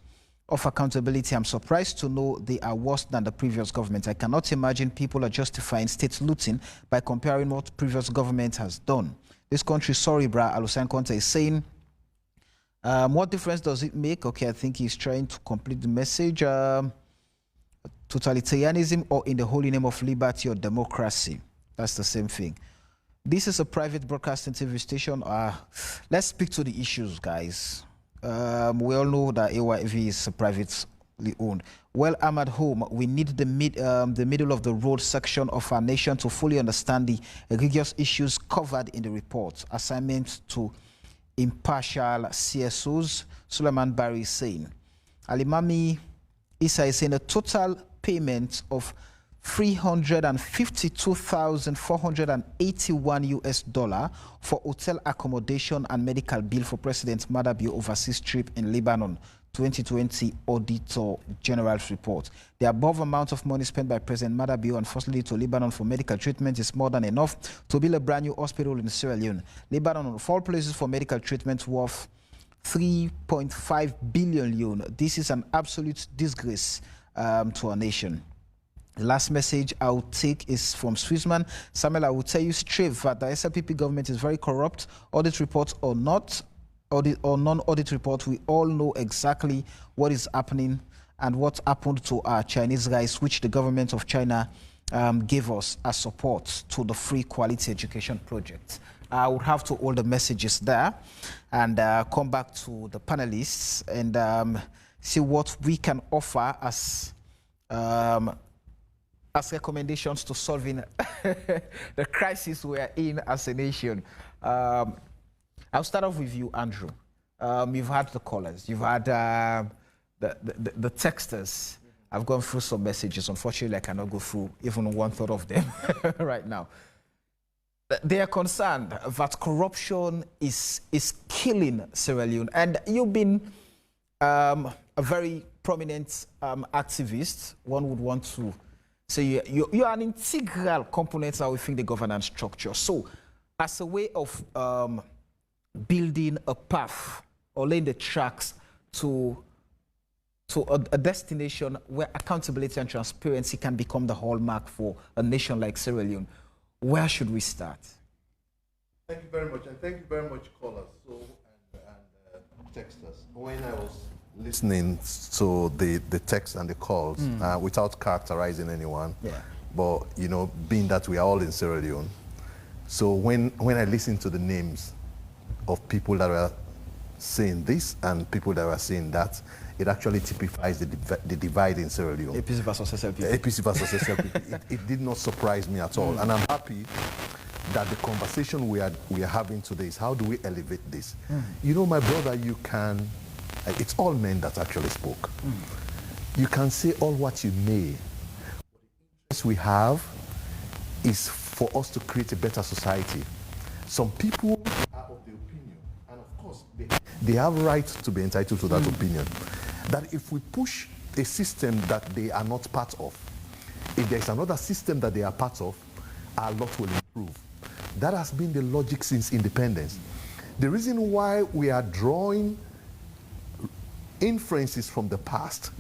of accountability. I'm surprised to know they are worse than the previous government. I cannot imagine people are justifying state looting by comparing what previous government has done. This country, sorry, brah, Alusan Conte is saying, what difference does it make? Okay, I think he's trying to complete the message. Totalitarianism or in the holy name of liberty or democracy. That's the same thing. This is a private broadcasting TV station. Let's speak to the issues, guys. We all know that AYV is privately owned. Well, I'm at home. We need the middle of the road section of our nation to fully understand the egregious issues covered in the report. Assignment to impartial CSOs, Suleiman Barry is saying. Alimami Isa is saying a total payment of $352,481 for hotel accommodation and medical bill for President Madabio overseas trip in Lebanon, 2020 Auditor General's report. The above amount of money spent by President Madabio unfortunately to Lebanon for medical treatment is more than enough to build a brand new hospital in Sierra Leone. Lebanon, of all places for medical treatment, worth 3.5 billion yuan. This is an absolute disgrace to our nation. The last message I'll take is from Swissman. Samuel, I will tell you straight that the SLPP government is very corrupt. Audit report or not, audit or non-audit report, we all know exactly what is happening and what happened to our Chinese guys, which the government of China gave us as support to the free quality education project. I would have to hold the messages there and come back to the panelists and see what we can offer as recommendations to solving the crisis we are in as a nation. I'll start off with you, Andrew. You've had the callers, you've had the texters. I've gone through some messages. Unfortunately, I cannot go through even 1/3 of them right now. They are concerned that corruption is killing Sierra Leone. And you've been a very prominent activist. One would want to say you are an integral component within the governance structure. So as a way of building a path or laying the tracks to a destination where accountability and transparency can become the hallmark for a nation like Sierra Leone, where should we start? Thank you very much, and thank you very much, callers and texters. When I was listening to the text and the calls, without characterizing anyone, but you know, being that we are all in Sierra Leone, so when I listened to the names of people that were saying this and people that were saying that, it actually typifies the divide in Sierra Leone. APC versus SLPP. APC versus SLPP. It did not surprise me at all. And I'm happy that the conversation we are having today is how do we elevate this? You know, my brother, you can it's all men that actually spoke. You can say all what you may. What we have is for us to create a better society. Some people are of the opinion, and of course they have right to be entitled to that opinion, that if we push a system that they are not part of, if there's another system that they are part of, our lot will improve. That has been the logic since independence. The reason why we are drawing inferences from the past,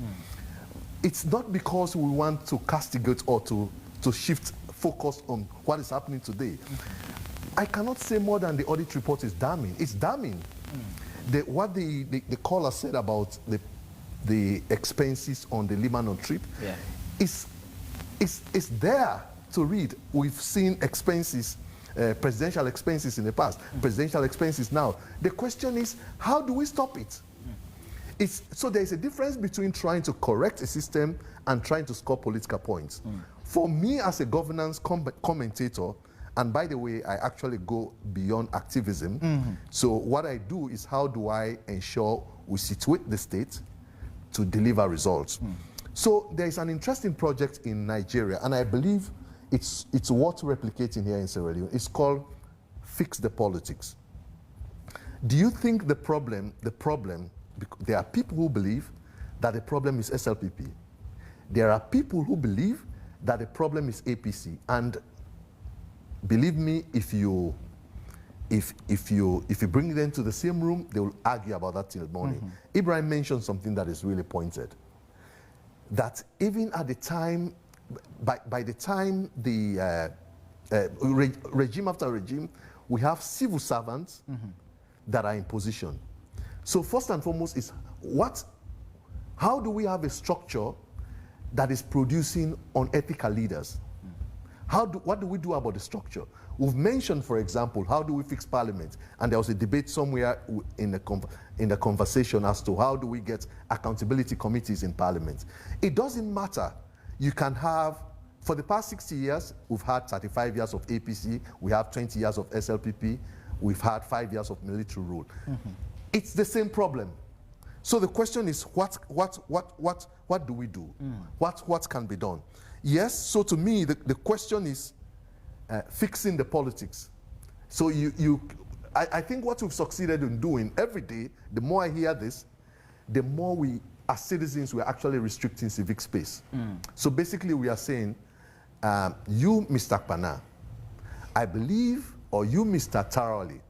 it's not because we want to castigate or to shift focus on what is happening today. I cannot say more than the audit report is damning. It's damning. What the caller said about the expenses on the Lebanon trip is there to read. We've seen expenses, presidential expenses in the past, presidential expenses now. The question is, how do we stop it? So there's a difference between trying to correct a system and trying to score political points. For me as a governance commentator, and by the way, I actually go beyond activism. So what I do is, how do I ensure we situate the state to deliver results? So there's an interesting project in Nigeria, and I believe it's worth replicating here in Sierra Leone. It's called Fix the Politics. Do you think the problem, there are people who believe that the problem is SLPP. There are people who believe that the problem is APC. And believe me, if you bring them to the same room, they will argue about that till morning. Ibrahim mentioned something that is really pointed. That even at the time, by the time the regime after regime, we have civil servants that are in position. So first and foremost is how do we have a structure that is producing unethical leaders? What do we do about the structure? We've mentioned, for example, how do we fix parliament? And there was a debate somewhere in the conversation as to how do we get accountability committees in parliament. It doesn't matter. You can have, for the past 60 years, we've had 35 years of APC, we have 20 years of SLPP, we've had 5 years of military rule. It's the same problem. So the question is, what do we do? What can be done? Yes, so to me, the question is fixing the politics. So I think what we've succeeded in doing every day, the more I hear this, the more we, as citizens, we're actually restricting civic space. So basically we are saying, you, Mr. Kpana, I believe, or you, Mr. Tarawale,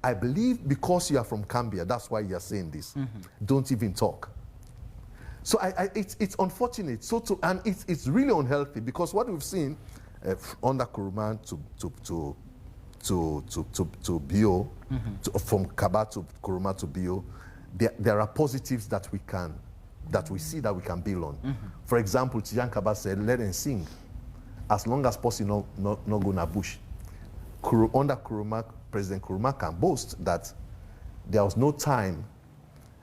I believe because you are from Gambia, that's why you are saying this. Don't even talk. So it's unfortunate. And it's really unhealthy, because what we've seen under Kuruma to Bio, from Kaba to Kuruma to Bio, there are positives that we see that we can build on. For example, Tijan Kaba said, let them sing, as long as possible, not go na bush. Under Kuruma, President Kuruma can boast that there was no time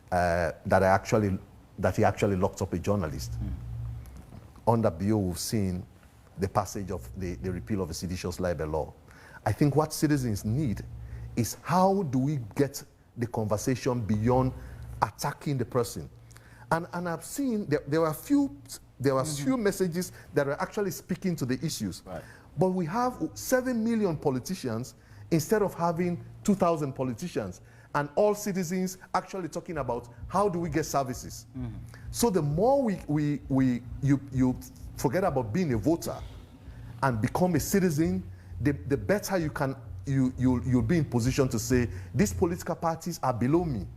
that he actually locked up a journalist. Under Bio, we've seen the passage of the repeal of the seditious libel law. I think what citizens need is, how do we get the conversation beyond attacking the person? And I've seen there were few messages that are actually speaking to the issues. Right. But we have 7 million politicians instead of having 2,000 politicians, and all citizens actually talking about how do we get services. So the more you forget about being a voter and become a citizen, the better you'll be in position to say, these political parties are below me.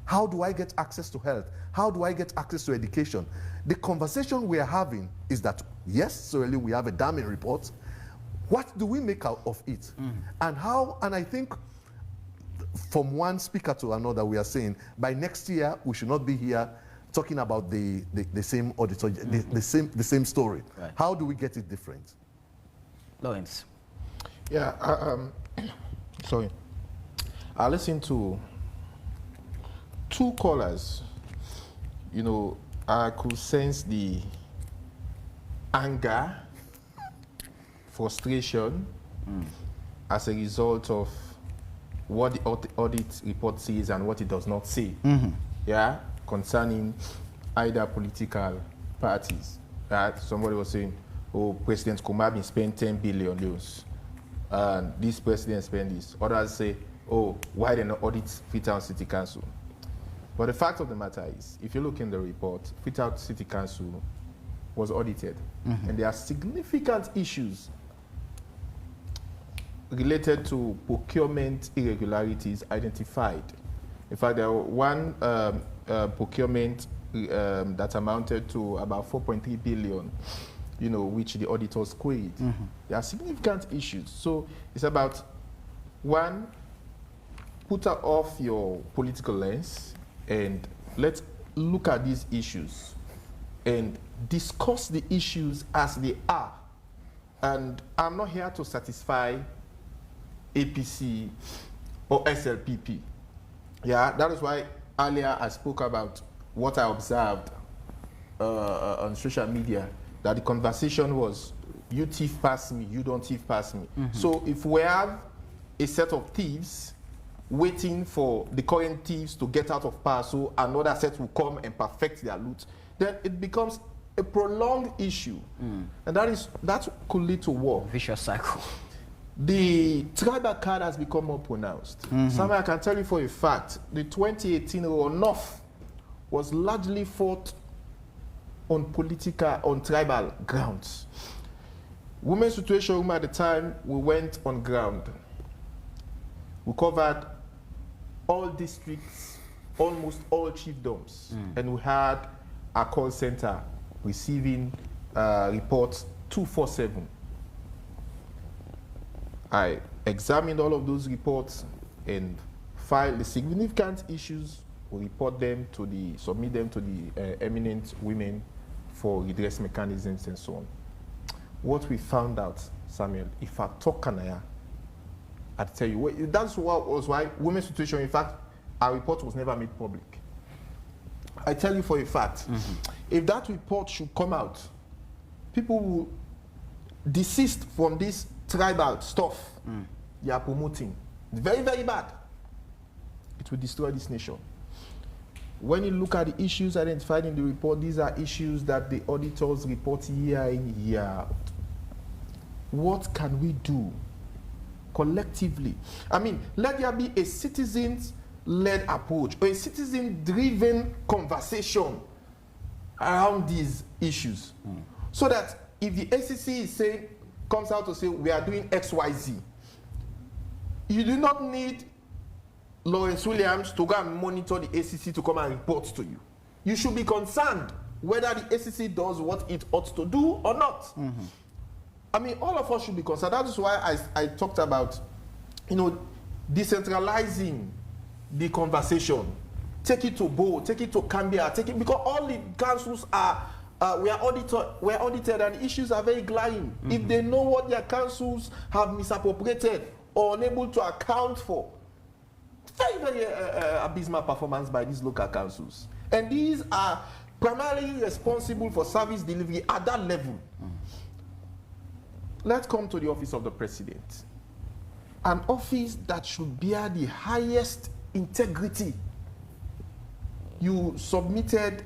How do I get access to health? How do I get access to education? The conversation we are having is that, yes, certainly we have a damning report. What do we make out of it? And I think from one speaker to another, we are saying, by next year, we should not be here talking about the same auditor, the same story. Right. How do we get it different? Lawrence. Yeah, sorry. I listened to 2 callers. You know, I could sense the anger, frustration as a result of what the audit report says and what it does not say. Yeah, concerning either political parties. Somebody was saying, oh, President Kumabin spent 10 billion euros. And this president spent this. Others say, oh, why they not audit Freetown City Council? But the fact of the matter is, if you look in the report, Freetown City Council was audited. And there are significant issues related to procurement irregularities identified. In fact, there was one procurement that amounted to about 4.3 billion, which the auditors queried. There are significant issues. So it's about, one, put off your political lens and let's look at these issues and discuss the issues as they are. And I'm not here to satisfy APC or SLPP. Yeah, that is why earlier I spoke about what I observed on social media, that the conversation was, you thief past me, you don't thief past me. So if we have a set of thieves waiting for the current thieves to get out of power so another set will come and perfect their loot, then it becomes a prolonged issue. And that could lead to war. Vicious cycle. The tribal card has become more pronounced. Something I can tell you for a fact, the 2018 runoff was largely fought on tribal grounds. Women's Situation Room at the time, we went on ground. We covered all districts, almost all chiefdoms, and we had a call center receiving reports 24/7. I examined all of those reports and filed the significant issues. We report them to submit them to the eminent women for redress mechanisms and so on. What we found out, Samuel, if I talk Kanaya, I'd tell you, that's what was why Women's Situation, in fact, our report was never made public. I tell you for a fact, if that report should come out, people will desist from this tribal stuff they are promoting. It's very, very bad. It will destroy this nation. When you look at the issues identified in the report, these are issues that the auditors report year in, year out. What can we do collectively? I mean, let there be a citizens-led approach or a citizen-driven conversation around these issues. So that if the ACC comes out to say, we are doing XYZ, you do not need Lawrence Williams to go and monitor the ACC to come and report to you. You should be concerned whether the ACC does what it ought to do or not. I mean, all of us should be concerned. That is why I talked about, decentralizing the conversation. Take it to Bo, take it to Cambia, because all the councils are, we are audited and issues are very glaring. If they know what their councils have misappropriated or unable to account for, very, very abysmal performance by these local councils. And these are primarily responsible for service delivery at that level. Let's come to the office of the president. An office that should bear the highest integrity. You submitted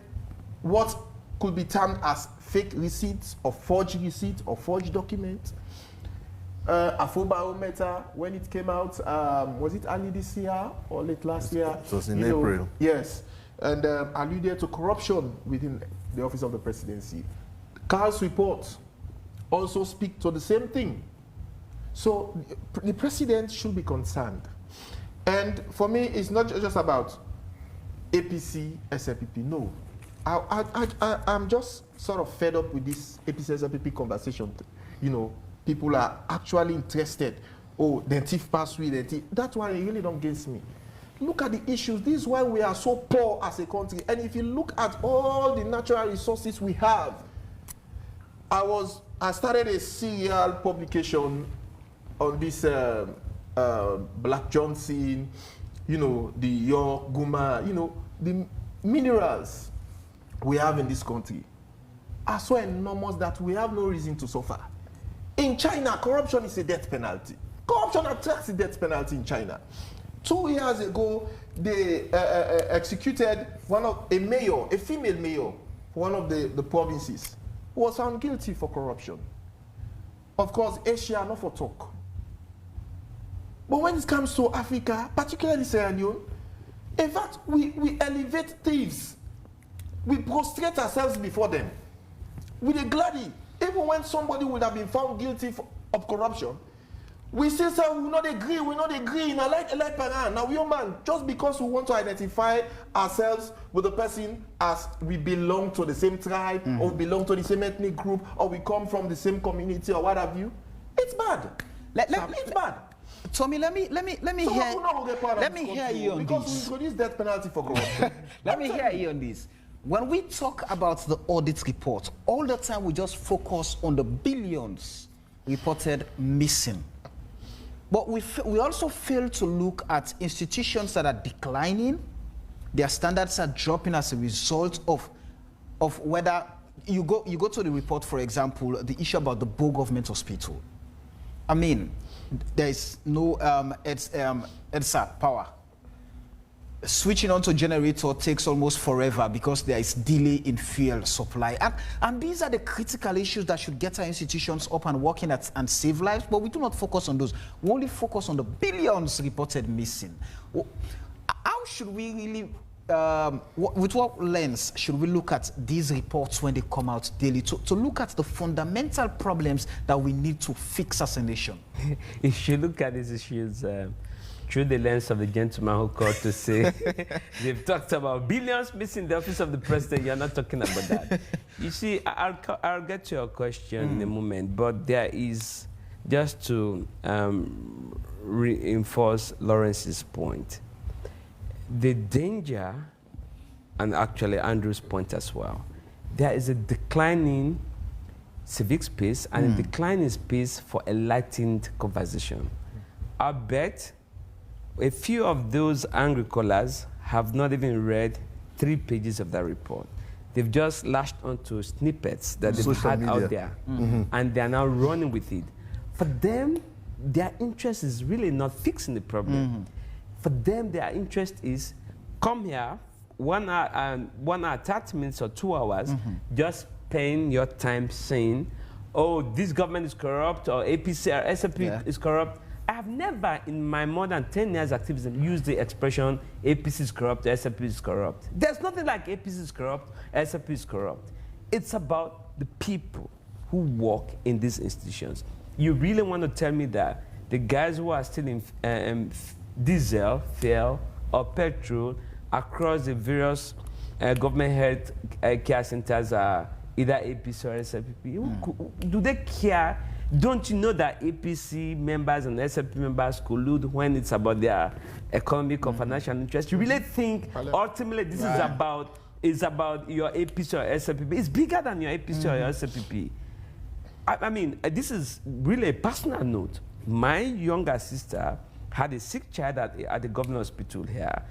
what could be termed as fake receipts or forged receipts or forged documents. Afrobarometer, when it came out, was it early this year or late last year? It was in April. Yes, and alluded to corruption within the office of the presidency. Carl's reports also speak to the same thing. So the president should be concerned. And for me, it's not just about APC, SLPP, no. I'm just sort of fed up with this APC, SLPP conversation. People are actually interested. Oh, the thief passed with the thief. That's why it really don't against me. Look at the issues. This is why we are so poor as a country. And if you look at all the natural resources we have, I started a serial publication on this Black Johnson, the York, Guma, the minerals we have in this country are so enormous that we have no reason to suffer. In China, corruption is a death penalty. Corruption attracts the death penalty in China. 2 years ago, they executed a female mayor, for one of the provinces, who was found guilty for corruption. Of course, Asia, not for talk. But when it comes to Africa, particularly Sierra Leone, in fact, we elevate thieves. We prostrate ourselves before them. We are gladly, even when somebody would have been found guilty of corruption, we still say we not agree. Now, like Paran, now we man, just because we want to identify ourselves with the person as we belong to the same tribe, or we belong to the same ethnic group, or we come from the same community, or what have you, it's bad. It's bad. Tommy, let me hear you on because this. we introduce death penalty for corruption. Let me hear you on this. When we talk about the audit report, all the time we just focus on the billions reported missing. But we also fail to look at institutions that are declining. Their standards are dropping as a result of whether you go to the report, for example, the issue about the Bow Government Hospital. I mean, there is no EDSA power. Switching on to generator takes almost forever because there is delay in fuel supply. And these are the critical issues that should get our institutions up and working and save lives, but we do not focus on those. We only focus on the billions reported missing. How should we really, with what lens should we look at these reports when they come out daily to look at the fundamental problems that we need to fix as a nation? If you look at these issues, through the lens of the gentleman who called to say they've talked about billions missing the office of the president. You're not talking about that. You see, I'll get to your question in a moment, but there is, just to reinforce Lawrence's point, the danger, and actually Andrew's point as well, there is a declining civic space and a declining space for enlightened conversation. I bet a few of those angry callers have not even read 3 pages of that report. They've just lashed onto snippets that they've had out there, and they're now running with it. For them, their interest is really not fixing the problem. For them, their interest is come here, 1 hour, 30 minutes or 2 hours, just spend your time saying, oh, this government is corrupt, or APC or SFP is corrupt. I have never, in my more than 10 years activism, used the expression APC is corrupt, SFP is corrupt. There's nothing like APC is corrupt, SFP is corrupt. It's about the people who work in these institutions. You really want to tell me that the guys who are still in diesel, fuel, or petrol across the various government health care centers are either APC or SFP? Do they care? Don't you know that APC members and SFP members collude when it's about their economic or financial interest? You really think ultimately this is about your APC or SFP? It's bigger than your APC or your SFP. I mean, this is really a personal note. My younger sister had a sick child at the government hospital here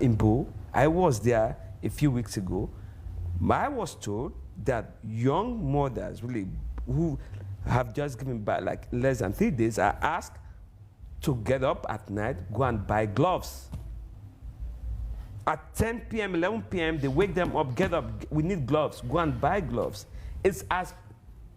in Bo. I was there a few weeks ago. I was told that young mothers really who have just given back like less than 3 days are asked to get up at night, go and buy gloves. At 10 p.m., 11 p.m., they wake them up, get up, we need gloves, go and buy gloves. It's as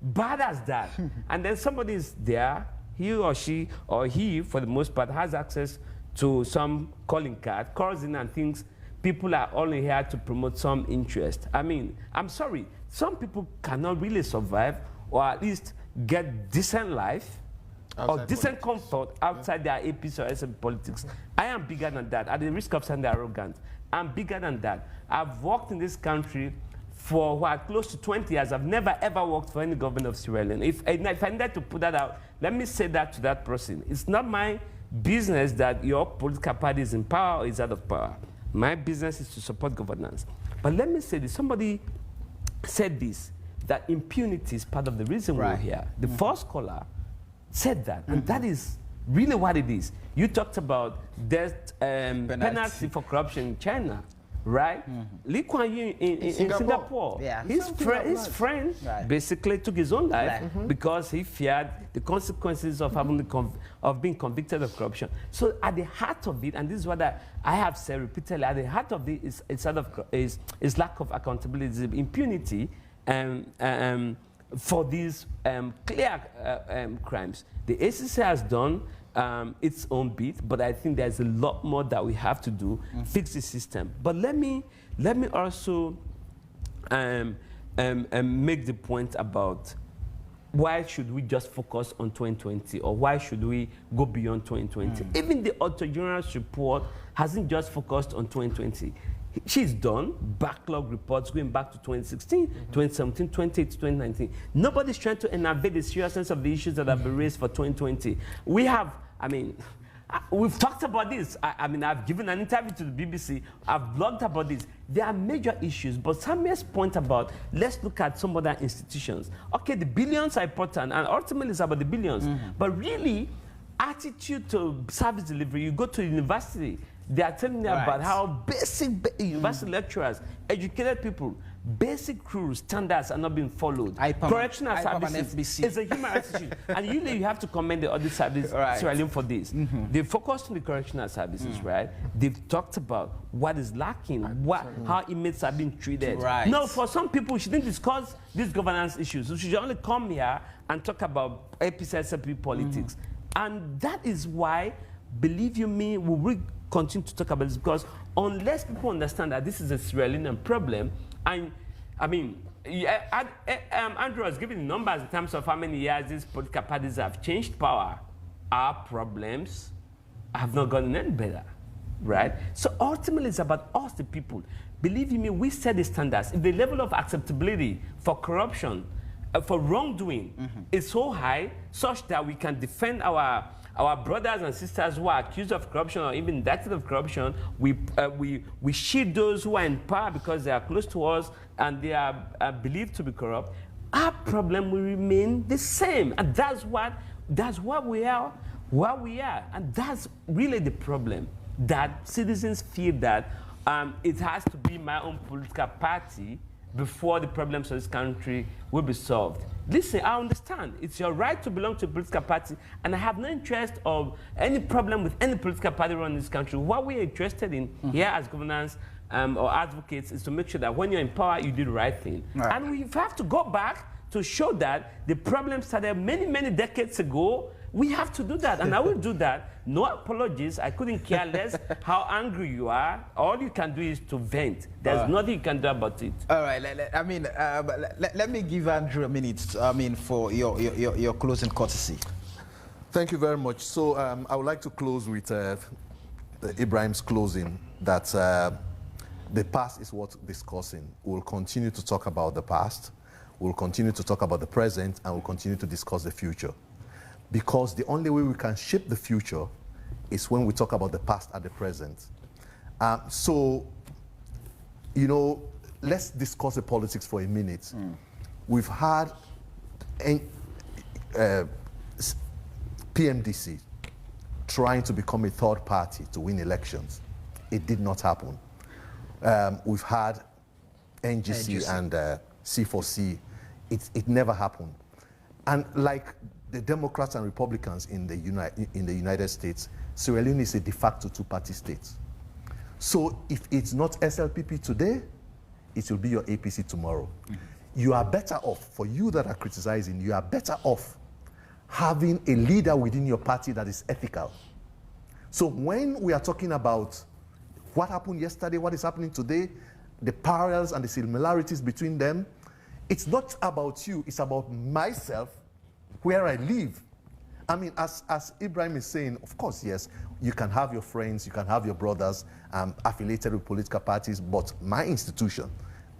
bad as that. And then somebody is there, he or she, or he, for the most part, has access to some calling card, calls in and thinks people are only here to promote some interest. I mean, I'm sorry, some people cannot really survive or at least get decent life outside or decent comfort outside their APC or SFP politics. I am bigger than that. At the risk of sounding arrogant, I'm bigger than that. I've worked in this country for close to 20 years. I've never ever worked for any government of Sierra Leone. If I needed to put that out, let me say that to that person. It's not my business that your political party is in power or is out of power. My business is to support governance. But let me say this. Somebody said this, that impunity is part of the reason we're here. The first caller said that, and that is really what it is. You talked about death penalty for corruption in China. right? Lee Kuan Yew in Singapore, Yeah. his friend Right. basically took his own life because he feared the consequences of having being convicted of corruption. So at the heart of it, and this is what I have said repeatedly, at the heart of it is lack of accountability, impunity, for these clear crimes. The ACC has done its own bit, but I think there's a lot more that we have to do, fix the system. But let me also make the point about why should we just focus on 2020, or why should we go beyond 2020? Even the Auditor General's report hasn't just focused on 2020. She's done backlog reports going back to 2016, 2017, 2018, 2019. Nobody's trying to innovate the seriousness of the issues that have been raised for 2020. We have, we've talked about this. I've given an interview to the BBC. I've blogged about this. There are major issues, but Samuel's point about, let's look at some other institutions. Okay, the billions are important, and ultimately it's about the billions. But really, attitude to service delivery, you go to university, they are telling you about how basic university lecturers, educated people, basic rules, standards are not being followed. Correctional services is a human rights issue. And usually you have to commend the audit service Sierra Leone for this. They've focused on the correctional services, right? They've talked about what is lacking, how inmates are being treated. No, for some people, we shouldn't discuss these governance issues. We should only come here and talk about APC politics. And that is why, believe you me, we will continue to talk about this, because unless people understand that this is a Sierra Leonean problem, and Andrew has given numbers in terms of how many years these political parties have changed power. Our problems have not gotten any better, right? So ultimately, it's about us, the people. Believe you me, we set the standards. If the level of acceptability for corruption, for wrongdoing, is so high, such that we can defend our brothers and sisters who are accused of corruption or even indicted of corruption, we shield those who are in power because they are close to us and they are believed to be corrupt. Our problem will remain the same, and that's what we are, where we are, and that's really the problem, that citizens feel that it has to be my own political party before the problems of this country will be solved. Listen, I understand. It's your right to belong to a political party, and I have no interest of any problem with any political party running this country. What we are interested in here as governance or advocates is to make sure that when you're in power, you do the right thing. And we have to go back to show that the problem started many, many decades ago. We have to do that, and I will do that. No apologies. I couldn't care less how angry you are. All you can do is to vent. There's nothing you can do about it. All right. Let me give Andrew a minute. For your closing courtesy. Thank you very much. So I would like to close with Ibrahim's closing, that the past is worth discussing. We'll continue to talk about the past. We'll continue to talk about the present, and we'll continue to discuss the future. Because the only way we can shape the future is when we talk about the past and the present. So, let's discuss the politics for a minute. We've had PMDC trying to become a third party to win elections. It did not happen. We've had NGC and C4C. It never happened. And like the Democrats and Republicans in the United States, Sierra Leone is a de facto two-party state. So if it's not SLPP today, it will be your APC tomorrow. You are better off, for you that are criticizing, you are better off having a leader within your party that is ethical. So when we are talking about what happened yesterday, what is happening today, the parallels and the similarities between them, it's not about you, it's about myself, where I live. As Ibrahim is saying, of course, yes, you can have your friends, you can have your brothers affiliated with political parties, but my institution,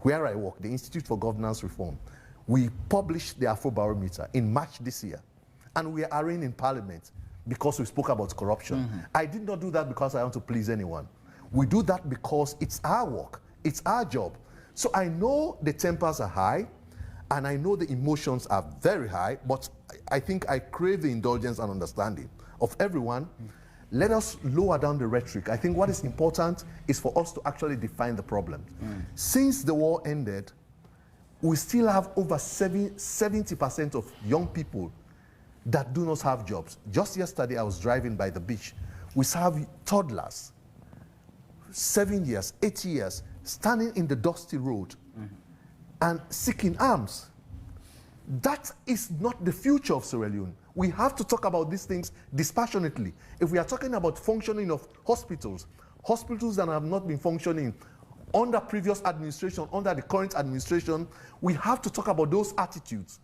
where I work, the Institute for Governance Reform, we published the Afrobarometer in March this year, and we are arraigned in Parliament because we spoke about corruption. I did not do that because I want to please anyone. We do that because it's our work, it's our job. So I know the tempers are high, and I know the emotions are very high, but I think I crave the indulgence and understanding of everyone. let us lower down the rhetoric. I think what is important is for us to actually define the problems. Since the war ended, we still have over 70% of young people that do not have jobs. Just yesterday, I was driving by the beach. We have toddlers, 7 years, 8 years, standing in the dusty road and seeking arms. That is not the future of Sierra Leone. We have to talk about these things dispassionately. If we are talking about functioning of hospitals, hospitals that have not been functioning under previous administration, under the current administration, we have to talk about those attitudes,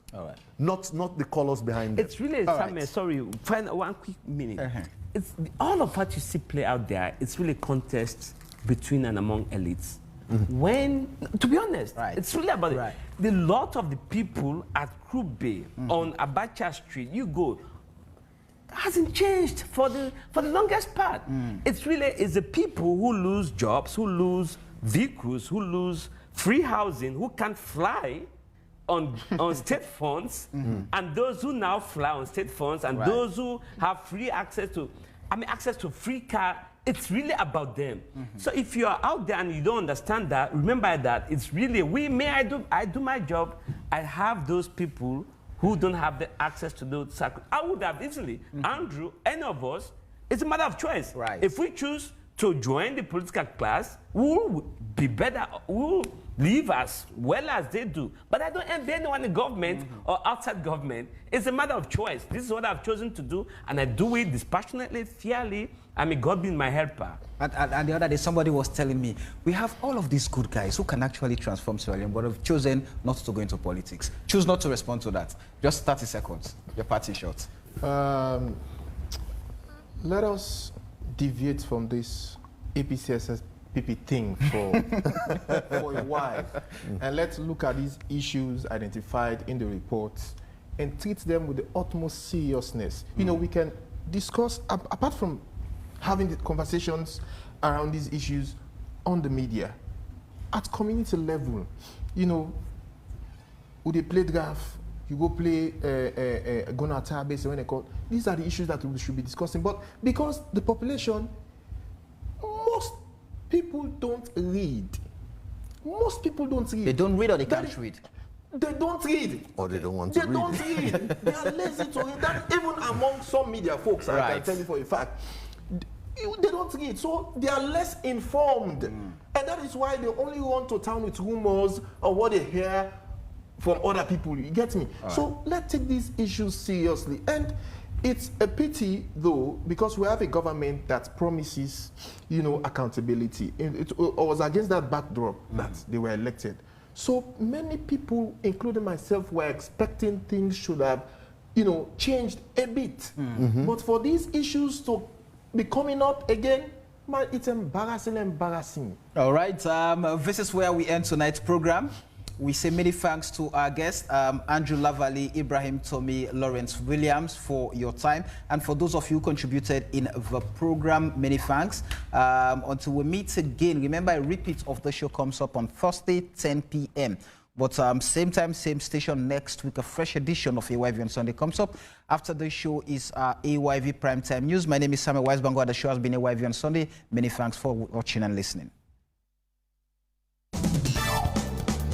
not the colors behind It's really, sorry, find one quick minute. It's all of what you see play out there, it's really contest between and among elites. When, to be honest, it's really about it. The lot of the people at Krube on Abacha Street, you go, hasn't changed for the longest part. It's really the people who lose jobs, who lose vehicles, who lose free housing, who can't fly on state funds, and those who now fly on state funds, and those who have free access to, access to free car. It's really about them. So if you are out there and you don't understand that, remember that it's really, I do my job, I have those people who don't have the access to those circles. I would have easily, Andrew, any of us, it's a matter of choice. If we choose to join the political class, we'll be better, we'll live as well as they do. But I don't envy anyone in government or outside government. It's a matter of choice. This is what I've chosen to do, and I do it dispassionately, fairly. God being my helper. And the other day, somebody was telling me, we have all of these good guys who can actually transform Sierra Leone, but have chosen not to go into politics. Choose not to respond to that. Just 30 seconds. Your parting shot. Let us deviate from this APCSSPP thing for a while, and let's look at these issues identified in the reports and treat them with the utmost seriousness. You know, we can discuss, apart from having the conversations around these issues on the media, at community level. You know, would they play draft? You go play Ghana Tire base when they call. These are the issues that we should be discussing. But because the population, most people don't read. Most people don't read. They don't read, or they can't read. They don't read. Or they don't want to read. They don't read. They are lazy to read. That even among some media folks, I can tell you for a fact, they don't read. So they are less informed. And that is why they only run to town with rumors or what they hear from other people. You get me? So let's take these issues seriously. And it's a pity, though, because we have a government that promises, you know, accountability. It was against that backdrop that they were elected. So many people, including myself, were expecting things should have, you know, changed a bit. But for these issues to be coming up again, man, it's embarrassing. All right, this is where we end tonight's program. We say many thanks to our guests, Andrew Lavalley, Ibrahim Tommy, Lawrence Williams, for your time. And for those of you who contributed in the program, many thanks. Until we meet again, remember a repeat of the show comes up on Thursday, 10 p.m. But same time, same station next week, a fresh edition of AYV on Sunday comes up. After the show is AYV Primetime News. My name is Samuel Weisbango. The show has been AYV on Sunday. Many thanks for watching and listening.